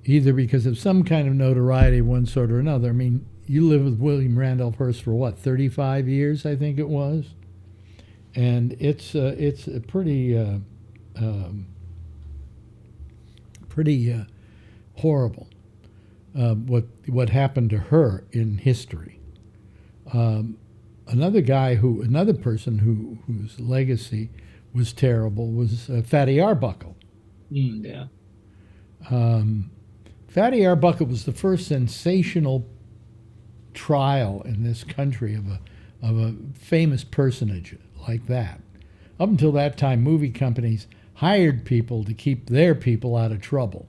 either because of some kind of notoriety of one sort or another. I mean, you lived with William Randolph Hearst for what, 35 years, I think it was? And it's a pretty horrible what happened to her in history. Another person whose legacy was terrible was Fatty Arbuckle.
Yeah.
Fatty Arbuckle was the first sensational trial in this country of a famous personage like that. Up until that time, movie companies hired people to keep their people out of trouble.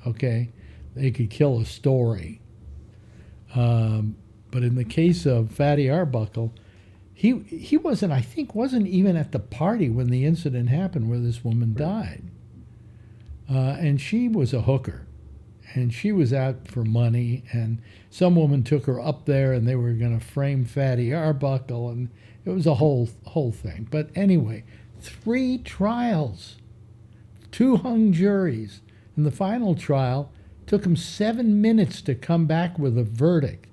Okay, they could kill a story. But in the case of Fatty Arbuckle, he wasn't even at the party when the incident happened where this woman died. And she was a hooker, and she was out for money, and some woman took her up there, and they were going to frame Fatty Arbuckle, and it was a whole thing. But anyway, 3 trials, 2 hung juries, and the final trial took them 7 minutes to come back with a verdict.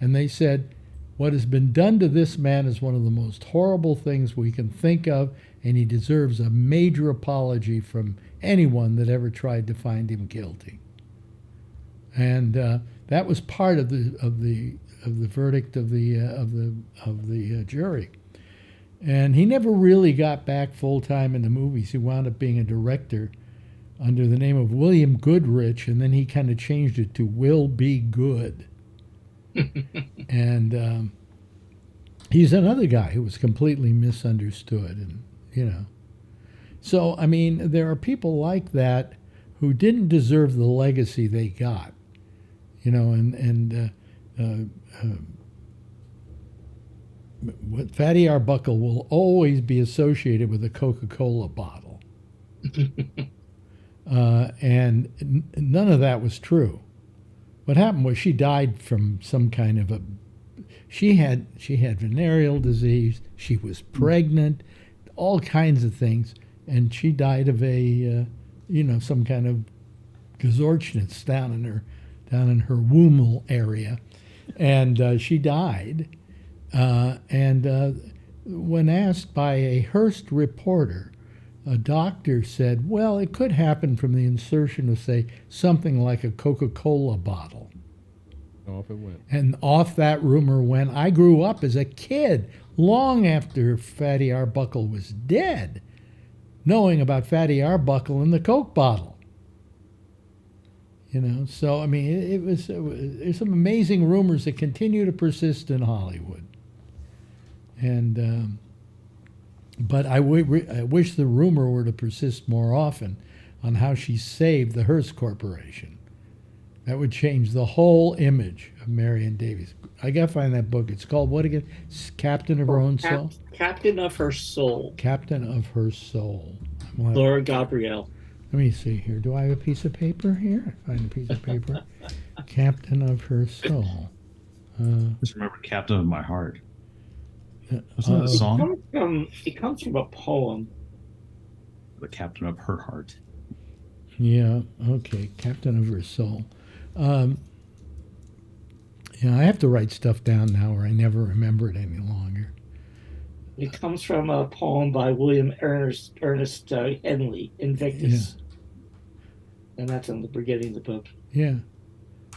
And they said, what has been done to this man is one of the most horrible things we can think of, and he deserves a major apology from anyone that ever tried to find him guilty. And that was part of the verdict of the jury. And he never really got back full time in the movies. He wound up being a director under the name of William Goodrich, and then he kind of changed it to Will Be Good. And he's another guy who was completely misunderstood, and So I mean, there are people like that who didn't deserve the legacy they got, what Fatty Arbuckle will always be associated with a Coca-Cola bottle. And none of that was true. What happened was she died from some kind of she had venereal disease, she was pregnant, all kinds of things, and she died of some kind of Gesorgsnitz down in her womb area, and she died. When asked by a Hearst reporter, a doctor said, well, it could happen from the insertion of, say, something like a Coca-Cola bottle.
Off it went.
And off that rumor went. I grew up as a kid, long after Fatty Arbuckle was dead, knowing about Fatty Arbuckle and the Coke bottle. So, I mean, there's some amazing rumors that continue to persist in Hollywood. And but I wish the rumor were to persist more often on how she saved the Hearst Corporation. That would change the whole image of Marion Davies. I got to find that book. It's called what again? Captain of Her Own Soul?
Captain of Her Soul.
Captain of Her Soul.
Laura Gabrielle.
Let me see here. Do I have a piece of paper here? Find a piece of paper. Captain of Her Soul.
Just remember Captain of My Heart. Wasn't that a song?
It comes from a poem.
The Captain of Her Heart.
Yeah, okay. Captain of Her Soul. I have to write stuff down now or I never remember it any longer.
It comes from a poem by William Ernest Henley, Invictus. Yeah. And that's in the beginning of the book.
Yeah.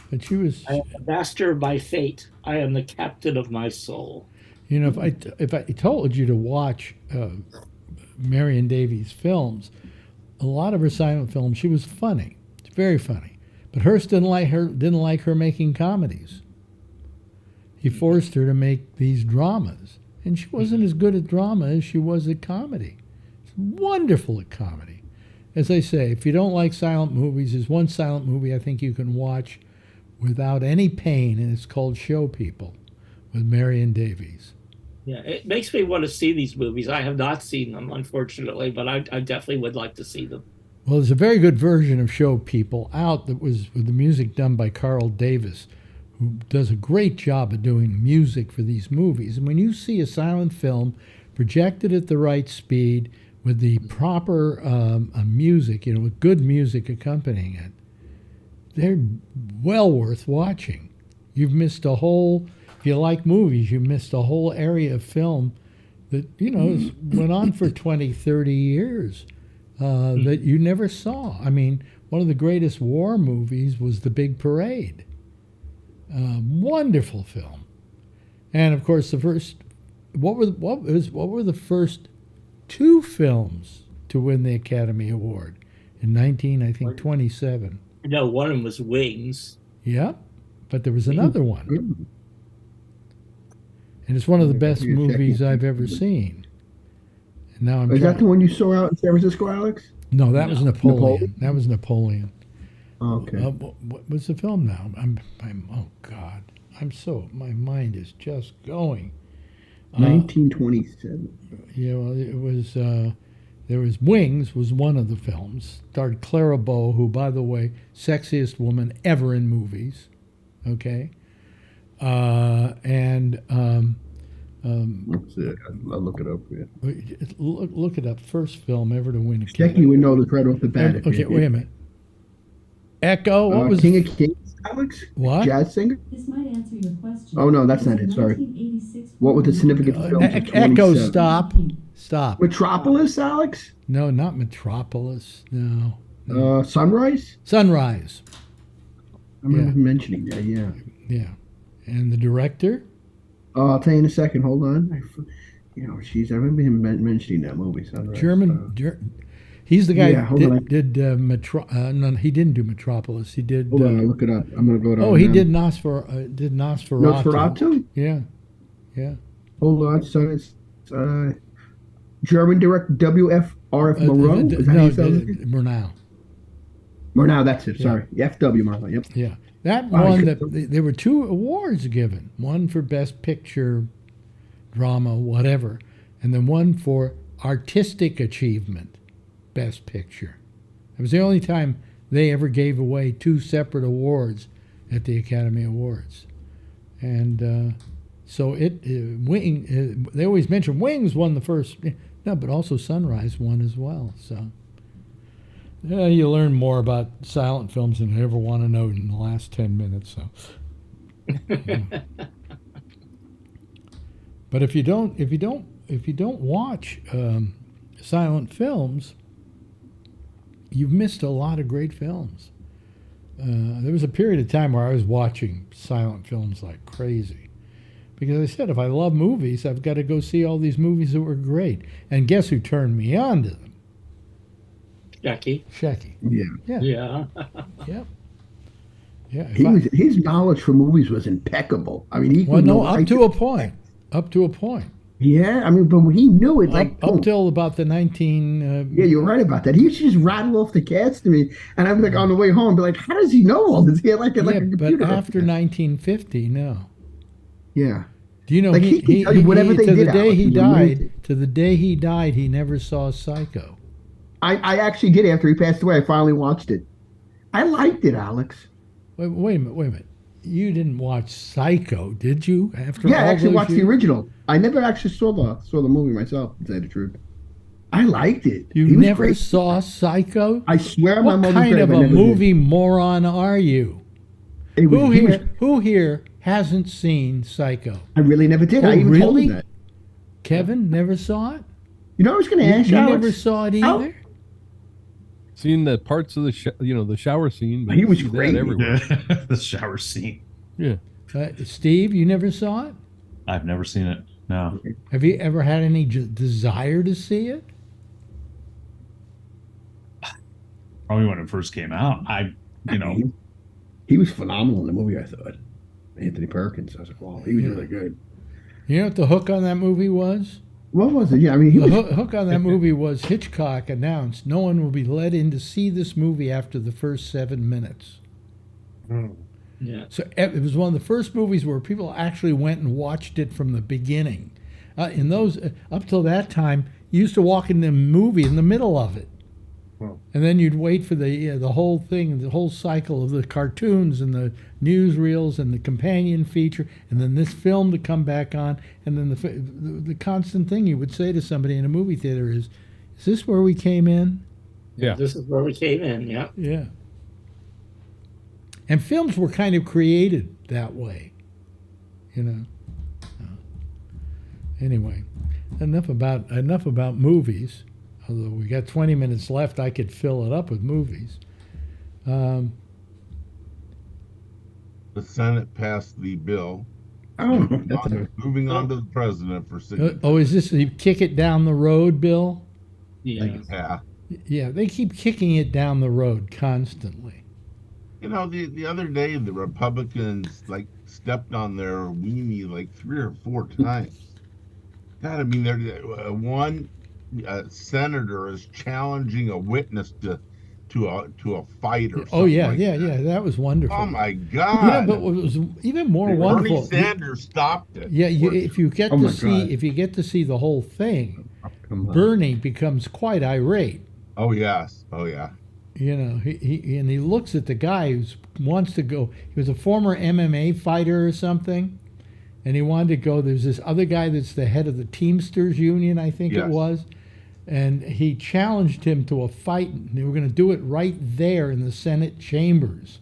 But she was...
I am the master of my fate. I am the captain of my soul.
If I told you to watch Marion Davies' films, a lot of her silent films, she was funny. It's very funny. But Hearst didn't like her making comedies. He forced her to make these dramas. And she wasn't as good at drama as she was at comedy. She's wonderful at comedy. As I say, if you don't like silent movies, there's one silent movie I think you can watch without any pain, and it's called Show People with Marion Davies.
Yeah, it makes me want to see these movies. I have not seen them, unfortunately, but I definitely would like to see them.
Well, there's a very good version of Show People out that was with the music done by Carl Davis, who does a great job of doing music for these movies. And when you see a silent film projected at the right speed with the proper music, with good music accompanying it, they're well worth watching. You've missed a whole. If you like movies, you missed a whole area of film that went on for 20, 30 years that you never saw. I mean, one of the greatest war movies was The Big Parade. Wonderful film, and of course the first. What were the first two films to win the Academy Award in 1927?
No, one of them was Wings.
Yeah, but there was another one, and it's one of the best movies I've ever seen. And now
Is that the one you saw out in San Francisco, Alex?
No, that was Napoleon. That was Napoleon.
Okay.
What was the film now? I'm oh God, my mind is just going.
1927.
Yeah, well, it was. There was Wings was one of the films. Starred Clara Bow, who, by the way, sexiest woman ever in movies. Okay, and
Let's see. I'll look it up for you.
look it up. First film ever to win a
Jackie would know this right off the bat.
Okay, wait a minute. Echo. What was
King of Kings, Alex?
What?
Jazz singer?
This might answer your question.
Oh no, that's not it. Sorry. What was the significant film?
Echo? Stop.
Metropolis, Alex?
No, not Metropolis. No.
Sunrise?
Sunrise.
I remember mentioning that. Yeah.
Yeah. And the director?
I'll tell you in a second. Hold on. I remember him mentioning that movie. Sunrise.
He's the guy
who
did no, he didn't do Metropolis. He did.
Hold on, look it up. I'm gonna go down.
Oh, he did Nosferatu.
Nosferatu?
Yeah.
Hold on, son. It's German director W.F.R.F. Moreau. Is that how you spell it? Murnau. That's it. Sorry, F.W. Murnau. Yep.
Yeah, that one. There were two awards given. One for Best Picture, Drama, whatever, and then one for Artistic Achievement. Best Picture. It was the only time they ever gave away two separate awards at the Academy Awards, and so they always mention Wings won the first, but also Sunrise won as well. So you learn more about silent films than you ever want to know in the last 10 minutes. So, but if you don't watch silent films, you've missed a lot of great films. There was a period of time where I was watching silent films like crazy. Because I said, if I love movies, I've got to go see all these movies that were great. And guess who turned me on to them?
Shecky.
Yeah.
Yeah.
His knowledge for movies was impeccable. I mean,
up to a point.
Yeah, I mean, but he knew it
up till about the 19.
Yeah, you're right about that. He used to just rattle off the cats to me, and I'm like on the way home, be like, "How does he know all this?" He had like a computer.
But after 1950, no.
Yeah.
Do you know
he can tell you whatever they did?
To the day he died, he never saw Psycho.
I actually did after he passed away. I finally watched it. I liked it, Alex.
Wait a minute. You didn't watch Psycho, did you?
I actually watched the original. I never actually saw the movie myself, to tell the truth. I liked it.
You never saw Psycho?
I swear my mother's
What kind of a movie moron are you? Who here hasn't seen Psycho?
I really never did.
Oh,
I even told him that.
Kevin never saw it?
You know, I was going to ask you.
You never saw it either?
Seen the parts of the shower scene, but
he was great
everywhere.
Yeah, the shower scene.
Yeah.
Steve, you never saw it?
I've never seen it. No.
Have you ever had any desire to see it?
Probably when it first came out.
He was phenomenal in the movie, I thought. Anthony Perkins. I was like, wow, he was really good.
You know what the hook on that movie was?
What was it? Yeah, I mean,
hook on that movie was Hitchcock announced no one will be let in to see this movie after the first 7 minutes.
Yeah.
So it was one of the first movies where people actually went and watched it from the beginning. In those up till that time, you used to walk in the movie in the middle of it, and then you'd wait for the whole thing, the whole cycle of the cartoons and the newsreels and the companion feature, and then this film to come back on, and then the constant thing you would say to somebody in a movie theater is this where we came in?
Yeah.
This is where we came in. Yeah.
Yeah. And films were kind of created that way, you know. Anyway, enough about movies. Although we got 20 minutes left, I could fill it up with movies.
The Senate passed the bill.
Oh,
Moving on to the president for signature.
Is this you kick it down the road, Bill?
Yeah.
Yeah, they keep kicking it down the road constantly.
You know, the other day the Republicans stepped on their weenie 3 or 4 times. God, I mean, one senator is challenging a witness to a fight or something.
Oh yeah, yeah, that was wonderful.
Oh my God!
Yeah, but what was even more wonderful,
Bernie Sanders stopped it.
Yeah, if you get to see the whole thing, Bernie becomes quite irate.
Oh yes, oh yeah.
You know, he looks at the guy who wants to go. He was a former MMA fighter or something, and he wanted to go. There's this other guy that's the head of the Teamsters Union, I think it was, and he challenged him to a fight. And they were going to do it right there in the Senate chambers.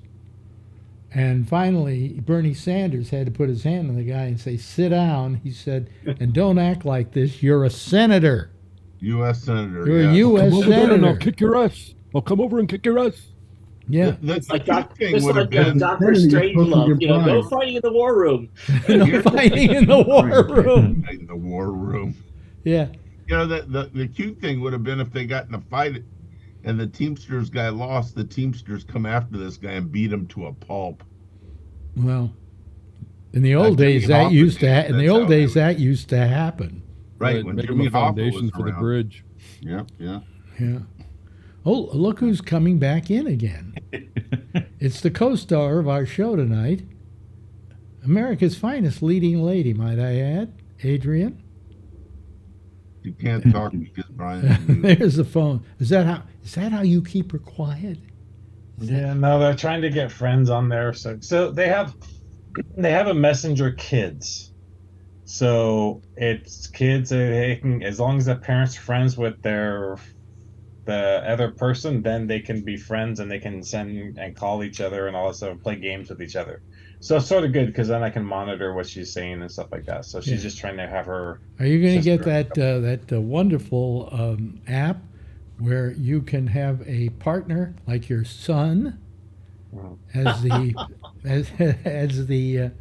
And finally, Bernie Sanders had to put his hand on the guy and say, "Sit down," he said, "and don't act like this. You're a senator.
U.S. senator.
You're a U.S. senator.
And I'll kick your ass. I'll come over and kick your ass."
Yeah.
It's like Dr. Strangelove, no fighting in the war room.
No fighting in the war room.
In the war room.
Yeah.
You know, the cute thing would have been if they got in a fight and the Teamsters guy lost, the Teamsters come after this guy and beat him to a pulp.
Well, in the old days, that used to happen.
Right, when
make
Jimmy
a foundation for the
around.
bridge.
Yeah.
Yeah. Oh, look who's coming back in again. It's the co-star of our show tonight, America's finest leading lady, might I add, Adrian.
You can't talk because Brian.
There's the phone. Is that how you keep her quiet?
No, they're trying to get friends on there. So they have a Messenger Kids. So it's kids that they can, as long as the parents are friends with the other person, then they can be friends and they can send and call each other and also play games with each other. So it's sort of good because then I can monitor what she's saying and stuff like that. So she's just trying to have her.
Are you going to get that wonderful app where you can have a partner like your son as the as the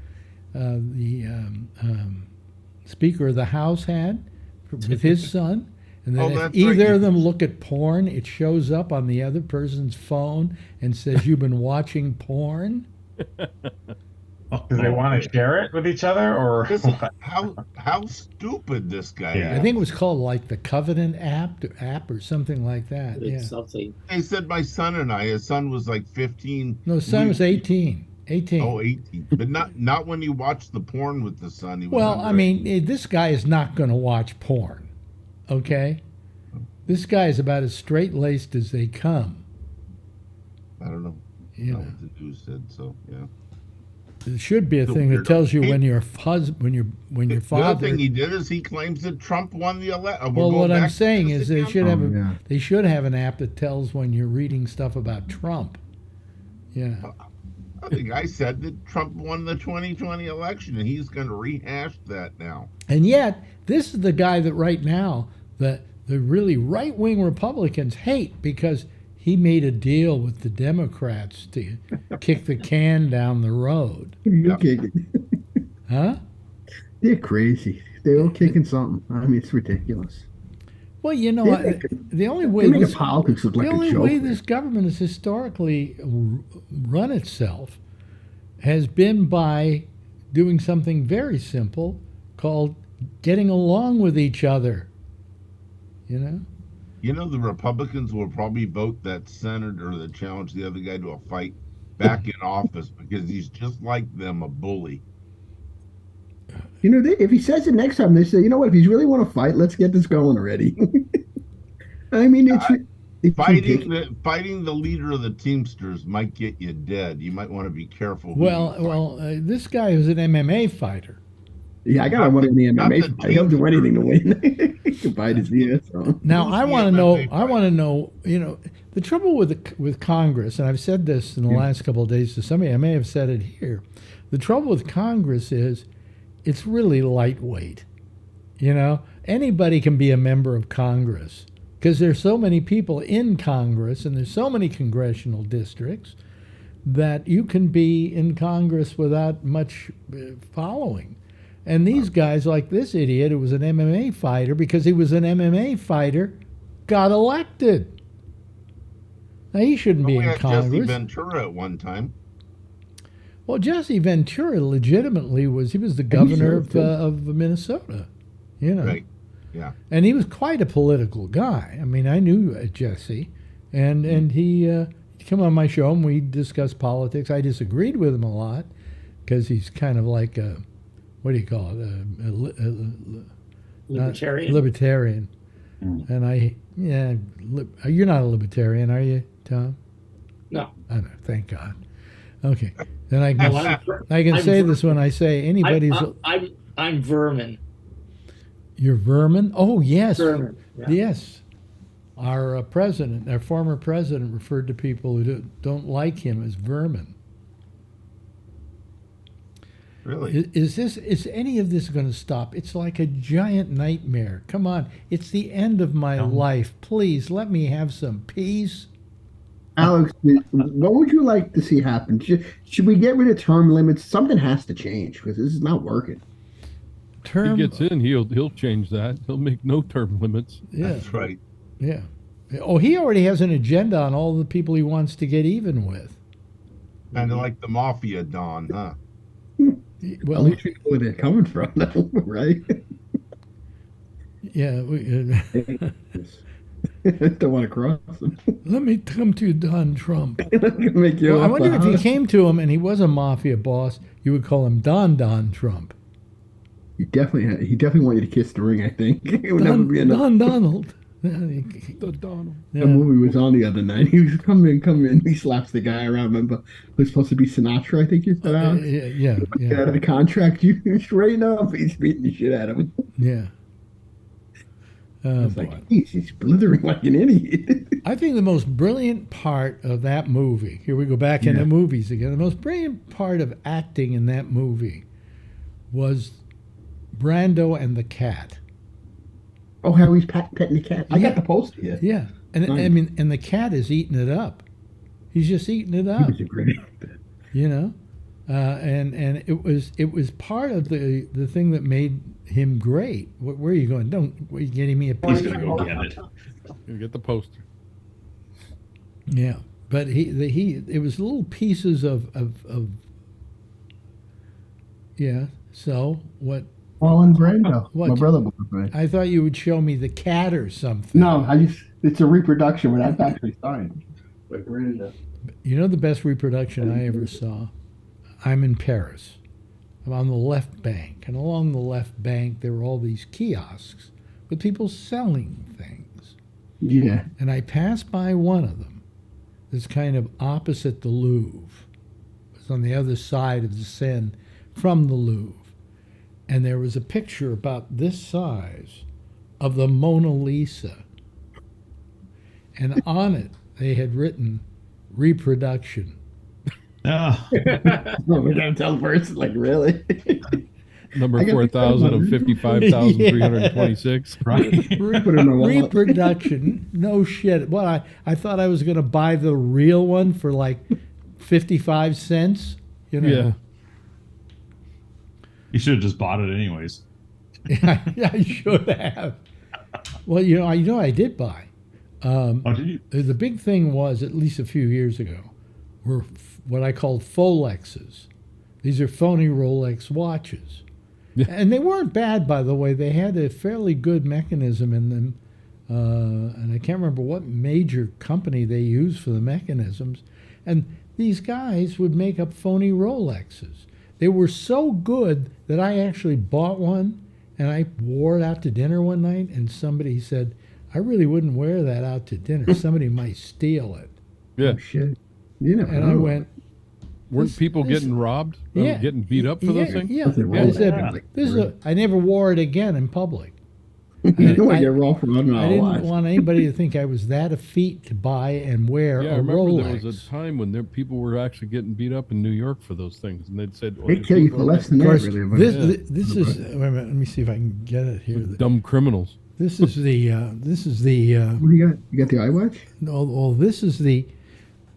Speaker of the House had with his son? And then if either of them look at porn, it shows up on the other person's phone and says, "You've been watching porn."
Do they want to share it with each other, or
how stupid this guy is?
I think it was called like the Covenant app or something like that.
It's something.
They said my son and I. His son was like 15.
No, his son was 18. 18.
Oh, 18. But not when you watch the porn with the son. He was
well, I mean, this guy is not going to watch porn. Okay? This guy is about as straight-laced as they come.
I don't know.
You know
what the news said, so yeah.
There should be a thing that tells you when your father.
The other thing he did is he claims that Trump won the election.
Well, what I'm saying is they should have an app that tells when you're reading stuff about Trump. Yeah.
I think I said that Trump won the 2020 election, and he's going to rehash that now.
And yet, this is the guy that right now the really right-wing Republicans hate because he made a deal with the Democrats to kick the can down the road.
You're kicking.
Huh?
They're crazy. They're all kicking something. I mean, it's ridiculous.
Well, you know, the only way
politics look like a joke.
This government has historically run itself has been by doing something very simple called getting along with each other. You know?
You know, the Republicans will probably vote that senator that challenged the other guy to a fight back in office because he's just like them, a bully.
You know, if he says it next time, they say, you know what, if you really want to fight, let's get this going already. I mean, it's fighting the leader of the Teamsters might get you dead. You might want to be careful.
Well, this guy was an MMA fighter.
Yeah, I got money in the
Not
MMA
the
fight. He'll do
Teamsters.
anything to win. He can bite his ear. So.
Now
Who's
I
the
want to know.
MMA
I want to know. You know, the trouble with Congress, and I've said this in the last couple of days to somebody. I may have said it here. The trouble with Congress is, it's really lightweight. You know, anybody can be a member of Congress because there's so many people in Congress and there's so many congressional districts that you can be in Congress without much following. And these guys, like this idiot who was an MMA fighter, because he was an MMA fighter, got elected. Now, he shouldn't be
We
in
had Jesse
Congress.
Ventura at one time.
Well, Jesse Ventura legitimately was the governor of Minnesota, you know.
Right. Yeah.
And he was quite a political guy. I mean, I knew Jesse, and he'd come on my show and we'd discuss politics. I disagreed with him a lot because he's kind of like a, what do you call it?
Libertarian.
Libertarian. And you're not a libertarian, are you, Tom?
No.
I know, thank God. Okay. Then I can,
I'm
I can say this when I say anybody's.
I'm vermin.
You're vermin? Oh, yes.
Vermin. Yeah.
Yes. Our president, our former president, referred to people who don't like him as vermin.
Really?
Is any of this going to stop? It's like a giant nightmare. Come on. It's the end of my life. Please let me have some peace.
Alex, what would you like to see happen? Should we get rid of term limits? Something has to change because this is not working.
He gets in, he'll change that. He'll make no term limits.
Yeah.
That's right.
Yeah. Oh, he already has an agenda on all the people he wants to get even with.
Kind of like the mafia, Don, huh?
Well,
At least we know where they're coming from, though, right?
yeah.
Don't want to cross them.
Let me come to Don Trump.
Make you
Well, I wonder if you
laugh.
came to him and he was a mafia boss, you would call him Don Trump.
He definitely want you to kiss the ring. I think it would never be enough.
Don Donald.
The Donald.
The movie was on the other night. He was come in. He slaps the guy around. Remember, it was supposed to be Sinatra. I think you said. Alex.
Yeah.
Get out of the contract. You straighten up. He's beating the shit out of him.
Yeah.
It's like he's blithering like an idiot.
I think the most brilliant part of that movie, here we go back into movies again, the most brilliant part of acting in that movie was Brando and the cat.
Oh, how he's petting the cat. I got the poster here.
Yeah. And
Nice.
I mean, and the cat is eating it up. He's just eating it
He
up.
was a great actor.
You know? And it was part of the thing that made him great. Where are you going? Were you getting me a
He's
piece?
gonna go get it.
You get the poster.
Yeah, but it was little pieces of yeah. So what?
Marlon Brando.
What?
My brother was right.
I thought you would show me the cat or something.
No, it's a reproduction where that's actually signed. Like Brando.
You know the best reproduction I ever saw? I'm in Paris. I'm on the left bank, and along the left bank there were all these kiosks with people selling things.
Yeah.
And I passed by one of them that's kind of opposite the Louvre. It's on the other side of the Seine from the Louvre. And there was a picture about this size of the Mona Lisa. And on it, they had written reproduction.
Ah,
No, we're gonna tell first, like really.
Number
I got
4,000 of 55,326.
right.
Put it in my wallet.
Reproduction, no shit. Well, I thought I was going to buy the real one for like 55 cents. You know.
Yeah.
You should have just bought it anyways.
Yeah, I should have. Well, I did buy.
Oh, did you?
The big thing was, at least a few years ago, were what I called Folexes. These are phony Rolex watches.
Yeah.
And they weren't bad, by the way. They had a fairly good mechanism in them. And I can't remember what major company they used for the mechanisms. And these guys would make up phony Rolexes. They were so good that I actually bought one, and I wore it out to dinner one night, and somebody said, I really wouldn't wear that out to dinner. Somebody might steal it.
Yeah.
Oh, shit. You know.
And I went,
Weren't people getting robbed?
Yeah,
Getting beat up for those things?
Yeah,
Nothing wrong
I
with
said,
that.
I never wore it again in public.
You know, I get raw from running
I
all
didn't
lives.
want anybody to think I was that effete to buy and wear
Yeah, I
a
remember
Rolex.
there was a time when people were actually getting beat up in New York for those things, and they'd said, well,
They
there's
kill you
people
for
in
less
there.
than
Of course,
that, really.
this is. Wait a minute, let me see if I can get it here.
Dumb criminals.
This is the. This is the.
What do you got? You got the iWatch?
No, this is the.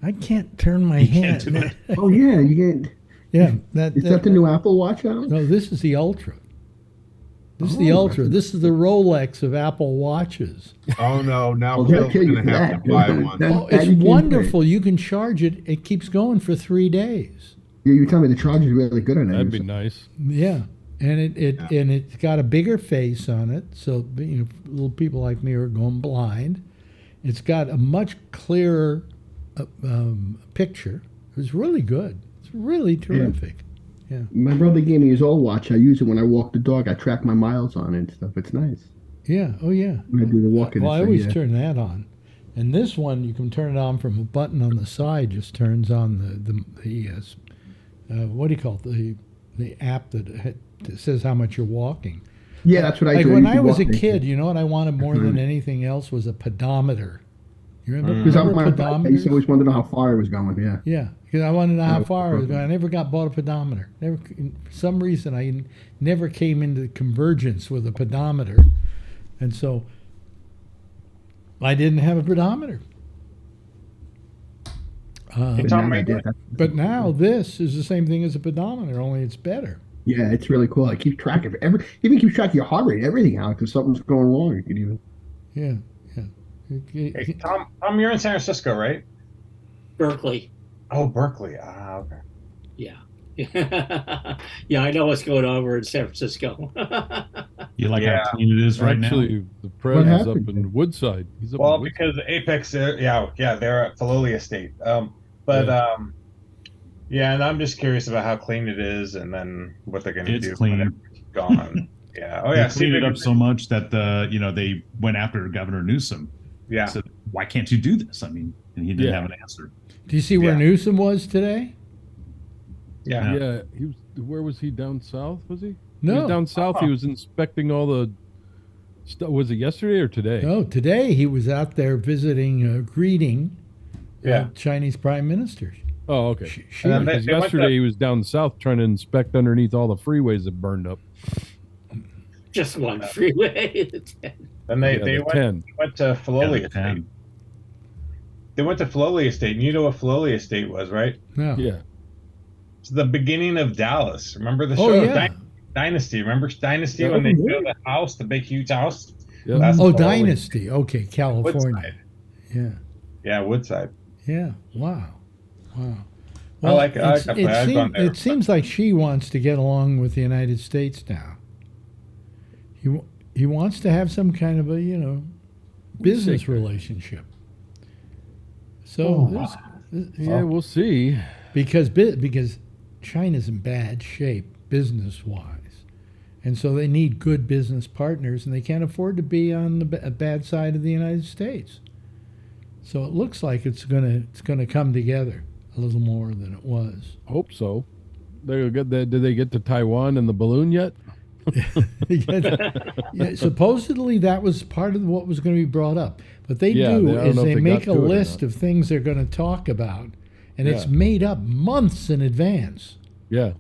I can't turn my
can't
hand.
do it.
Oh yeah, you get.
Yeah,
Is that the new Apple Watch out?
No, this is the Ultra. This is the
Oh,
Ultra. This is the Rolex of Apple watches.
Oh no! Now
Well, they'll
Phil's
kill you
gonna
for
have
that.
to buy one.
That-
Oh,
that
it's
you can't
wonderful. You can charge it. It keeps going for 3 days.
You tell me the charge is really good on it.
That'd be nice.
Yeah, and and it's got a bigger face on it, so little people like me are going blind. It's got a much clearer picture. It was really good. It's really terrific. Yeah.
My brother gave me his old watch. I use it when I walk the dog. I track my miles on it and stuff. It's nice.
Yeah. Oh yeah.
When I do the walking.
Well, I
so,
always
yeah.
turn that on, and this one you can turn it on from a button on the side. Just turns on the what do you call it? The app that says how much you're walking.
Yeah, that's what I
Like
do.
when
used
I
to
was a
walk
kid, you know what I wanted more than anything else was a pedometer. You remember,
Because I used to
pedometers?
always want to know how far I was going. Yeah.
Yeah, because I wanted to know how
Oh,
far I was
okay.
going. I never bought a pedometer. Never, for some reason, I never came into convergence with a pedometer, and so I didn't have a pedometer.
Hey, Tom,
Now I did.
But now this is the same thing as a pedometer, only it's better.
Yeah, it's really cool. I keep track of even keep track of your heart rate, everything out because something's going wrong. You can even.
Yeah, yeah.
Hey, Tom, you're in San Francisco, right?
Berkeley.
Oh, Berkeley. Ah, okay.
Yeah. Yeah, I know what's going on over in San Francisco.
You like
Yeah.
how clean it is right now?
Actually, the Prez is up
happened?
in Woodside. He's up
Well,
in Woodside.
because Apex, they're at Filoli Estate. Yeah, and I'm just curious about how clean it is, and then what they're going to
It's
do
clean.
when it's gone. Yeah. Oh
They
yeah.
cleaned it up so much that they went after Governor Newsom.
Yeah.
Said, why can't you do this? I mean, and he didn't
Yeah.
have an answer.
Do you see where
Yeah.
Newsom was today?
Yeah.
Yeah, he was. Where was he? Down south? Was he? He
No.
was down south. He was inspecting all the stuff. Was it yesterday or today?
No, today he was out there visiting, greeting
Yeah.
Chinese prime ministers.
Oh, okay.
She,
And then
Because
they went
yesterday
to-
he was down south trying to inspect underneath all the freeways that burned up.
Just one freeway.
And they
Yeah,
they
the
went,
10.
went to Filoli
Yeah,
Estate. They went to Filoli Estate, and you know what Filoli Estate was, right?
no.
Yeah.
It's the beginning of Dallas. Remember the
Oh
show
yeah.
Dynasty? Remember Dynasty
Yeah.
when they
Oh,
built the house, the big huge house?
Yeah.
That's
Oh,
Filoli.
Dynasty. Okay, California.
Woodside.
Yeah.
Yeah, Woodside.
Yeah. Wow. Wow.
I like that
it's-
place. I've gone there.
it seems like she wants to get along with the United States now. He wants to have some kind of a business
Secret.
relationship. So
Yeah, we'll see.
because China's in bad shape business wise, and so they need good business partners, and they can't afford to be on the bad side of the United States. So it looks like it's gonna come together a little more than it was.
Hope so. They get did they get to Taiwan and the balloon yet?
Yeah, supposedly that was part of what was going to be brought up. But they
Yeah,
do
I don't
is
know if
they
they
make
got
a
to it or
list
not.
of things they're going to talk about, and it's
Yeah.
made up months in advance.
Yeah.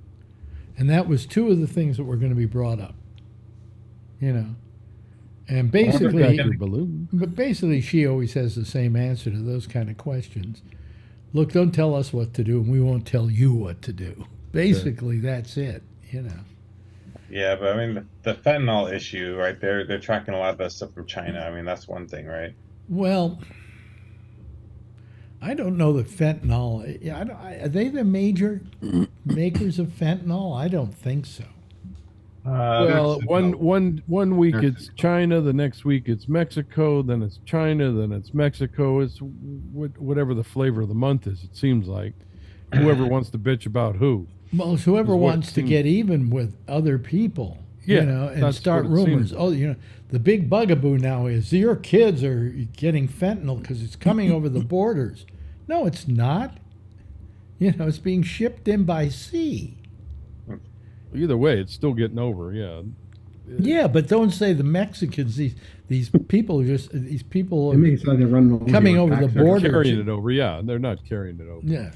And that was two of the things that were going to be brought up. And
Back
basically,
your balloon.
but basically, she always has the same answer to those kind of questions. Look, don't tell us what to do, and we won't tell you what to do. Basically, that's it.
Yeah, but I mean the fentanyl issue, right? They're tracking a lot of that stuff from China. I mean that's one thing, right?
Well, I don't know that fentanyl. Are they the major makers of fentanyl? I don't think so.
Well,
Mexico.
one week it's
Mexico.
China, the next week it's Mexico, then it's China, then it's Mexico. It's whatever the flavor of the month is. It seems like whoever wants to bitch about who.
Well, it's whoever
Is what
wants
it
to
seems-
get even with other people,
Yeah,
and
that's
start
what it
rumors.
seems
Oh, the big bugaboo now is your kids are getting fentanyl because it's coming over the borders. No, it's not. You know, it's being shipped in by sea.
Either way, it's still getting over. Yeah.
Yeah, but don't say the Mexicans. These people are
It makes it like they're running
coming over the border.
Carrying it over. Yeah, they're not carrying it over.
Yeah,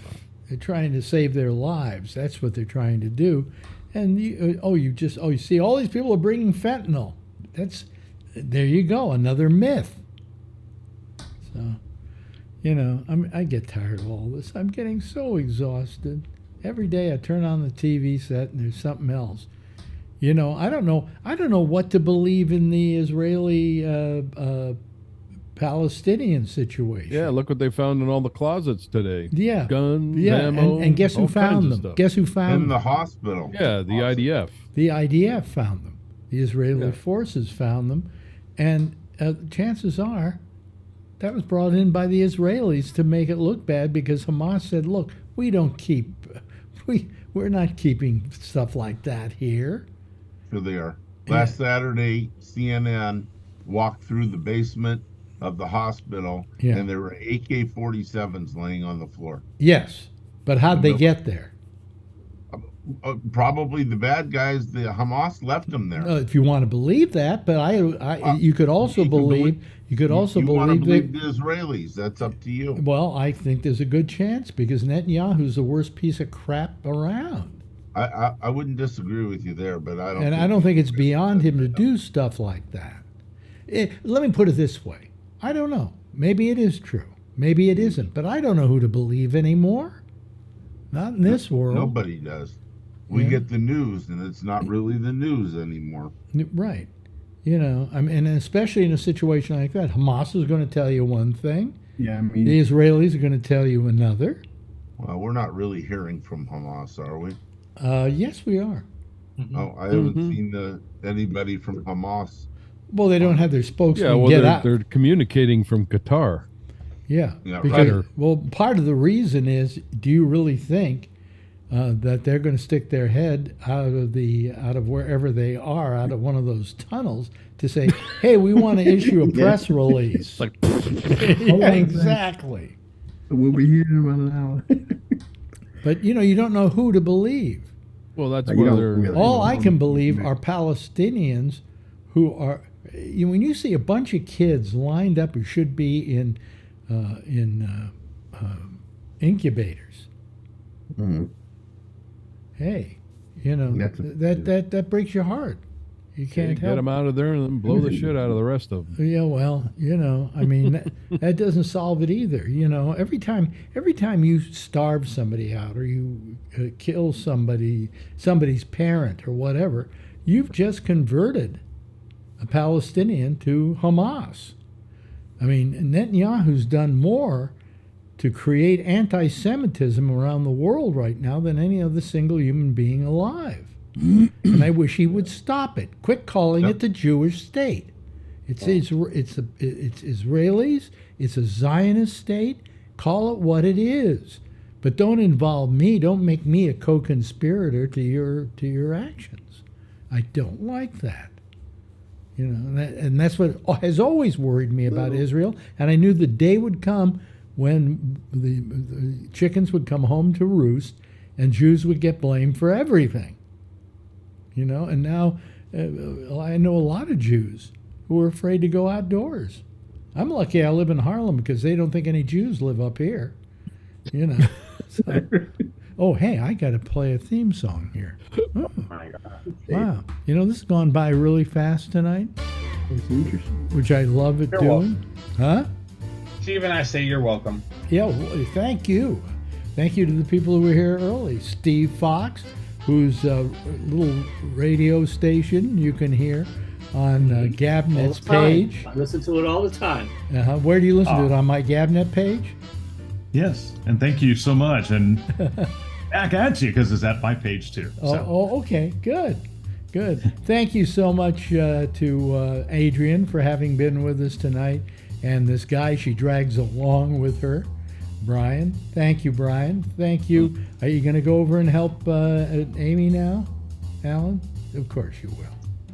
they're trying to save their lives. That's what they're trying to do. And you see, all these people are bringing fentanyl. There you go, another myth. So, you know, I get tired of all this. I'm getting so exhausted. Every day I turn on the TV set and there's something else. You know, I don't know what to believe in the Israeli Palestinian situation.
Yeah, look what they found in all the closets today.
Yeah,
guns,
yeah,
ammo,
and guess who
all
found
kinds of
them?
stuff.
Guess who found
In
them?
the hospital.
Yeah, the IDF.
The IDF found them. The Israeli
Yeah.
forces found them, and chances are that was brought in by the Israelis to make it look bad because Hamas said, "Look, we're not keeping stuff like that here."
Here they are. Last Saturday, CNN walked through the basement of the hospital,
Yeah.
and there were AK-47s laying on the floor.
Yes, but how'd they get there?
Probably the bad guys, the Hamas left them there.
If you want to believe that, but you could also believe
you want to believe
that.
the Israelis. That's up to you.
Well, I think there's a good chance because Netanyahu's the worst piece of crap around.
I wouldn't disagree with you there, but I don't.
And I don't think it's beyond him to do stuff like that. Let me put it this way. I don't know. Maybe it is true. Maybe it isn't. But I don't know who to believe anymore. Not in this world.
Nobody does. We get the news, and it's not really the news anymore.
Right. You know, I mean, and especially in a situation like that, Hamas is going to tell you one thing.
Yeah, I mean,
The Israelis are going to tell you another.
Well, we're not really hearing from Hamas, are we?
Yes, we are.
Oh, I haven't seen anybody from Hamas.
Well, they don't have their spokesman
Yeah, well,
get out.
they're communicating from Qatar.
Yeah,
Yeah,
because
right.
well, part of the reason is, do you really think that they're going to stick their head out of wherever they are, out of one of those tunnels, to say, "Hey, we want to issue a press release"?
Like,
Yeah, exactly.
we'll be here in about an hour.
But you know, you don't know who to believe.
well, that's
You
where
don't
they're.
really-
All I can believe are Palestinians who are. When you see a bunch of kids lined up who should be in incubators,
Mhm.
hey, you know that breaks your heart. You can't
Get them
help.
out of there and then blow the shit out of the rest of them.
Yeah, well, you know, I mean, that doesn't solve it either. You know, every time you starve somebody out or you kill somebody's parent or whatever, you've just converted a Palestinian to Hamas. I mean, Netanyahu's done more to create anti-Semitism around the world right now than any other single human being alive. And I wish he would stop it. Quit calling it the Jewish state. It's Israelis. It's a Zionist state. Call it what it is, but don't involve me. Don't make me a co-conspirator to your actions. I don't like that. You know, and that's what has always worried me about Israel. And I knew the day would come when the chickens would come home to roost, and Jews would get blamed for everything. You know, and now I know a lot of Jews who are afraid to go outdoors. I'm lucky I live in Harlem because they don't think any Jews live up here. You know. So, oh, hey, I got to play a theme song here. Oh,
My God.
wow. You know, this has gone by really fast tonight,
It's interesting.
which I love it
You're
doing. Huh?
Steve and I say you're welcome.
Yeah, well, thank you. Thank you to the people who were here early. Steve Fox, whose little radio station you can hear on Gabnet's
All the time.
page.
I listen to it all the time.
Where do you listen to it? On my Gabnet page?
Yes, and thank you so much. And back at you because it's at my page too. So.
Oh, okay. Good. Thank you so much to Adrian for having been with us tonight, and this guy she drags along with her, Brian. Thank you, Brian. Thank you. Are you going to go over and help Amy now, Alan? Of course you will.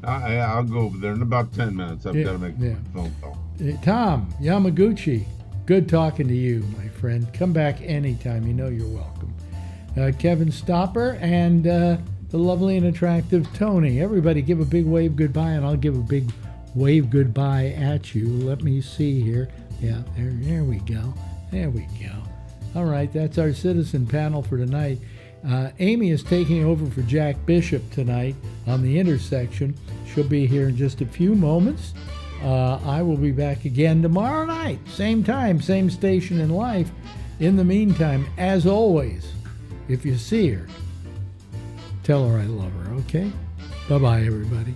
I'll go over there in about 10 minutes. I've got to make a phone call.
Tom Yamaguchi, good talking to you, my friend. Come back anytime. You know you're welcome. Kevin Stopper, and the lovely and attractive Tony. Everybody give a big wave goodbye, and I'll give a big wave goodbye at you. Let me see here. Yeah, there we go. There we go. All right, that's our citizen panel for tonight. Amy is taking over for Jack Bishop tonight on The Intersection. She'll be here in just a few moments. I will be back again tomorrow night, same time, same station in life. In the meantime, as always, if you see her, tell her I love her, okay? Bye-bye, everybody.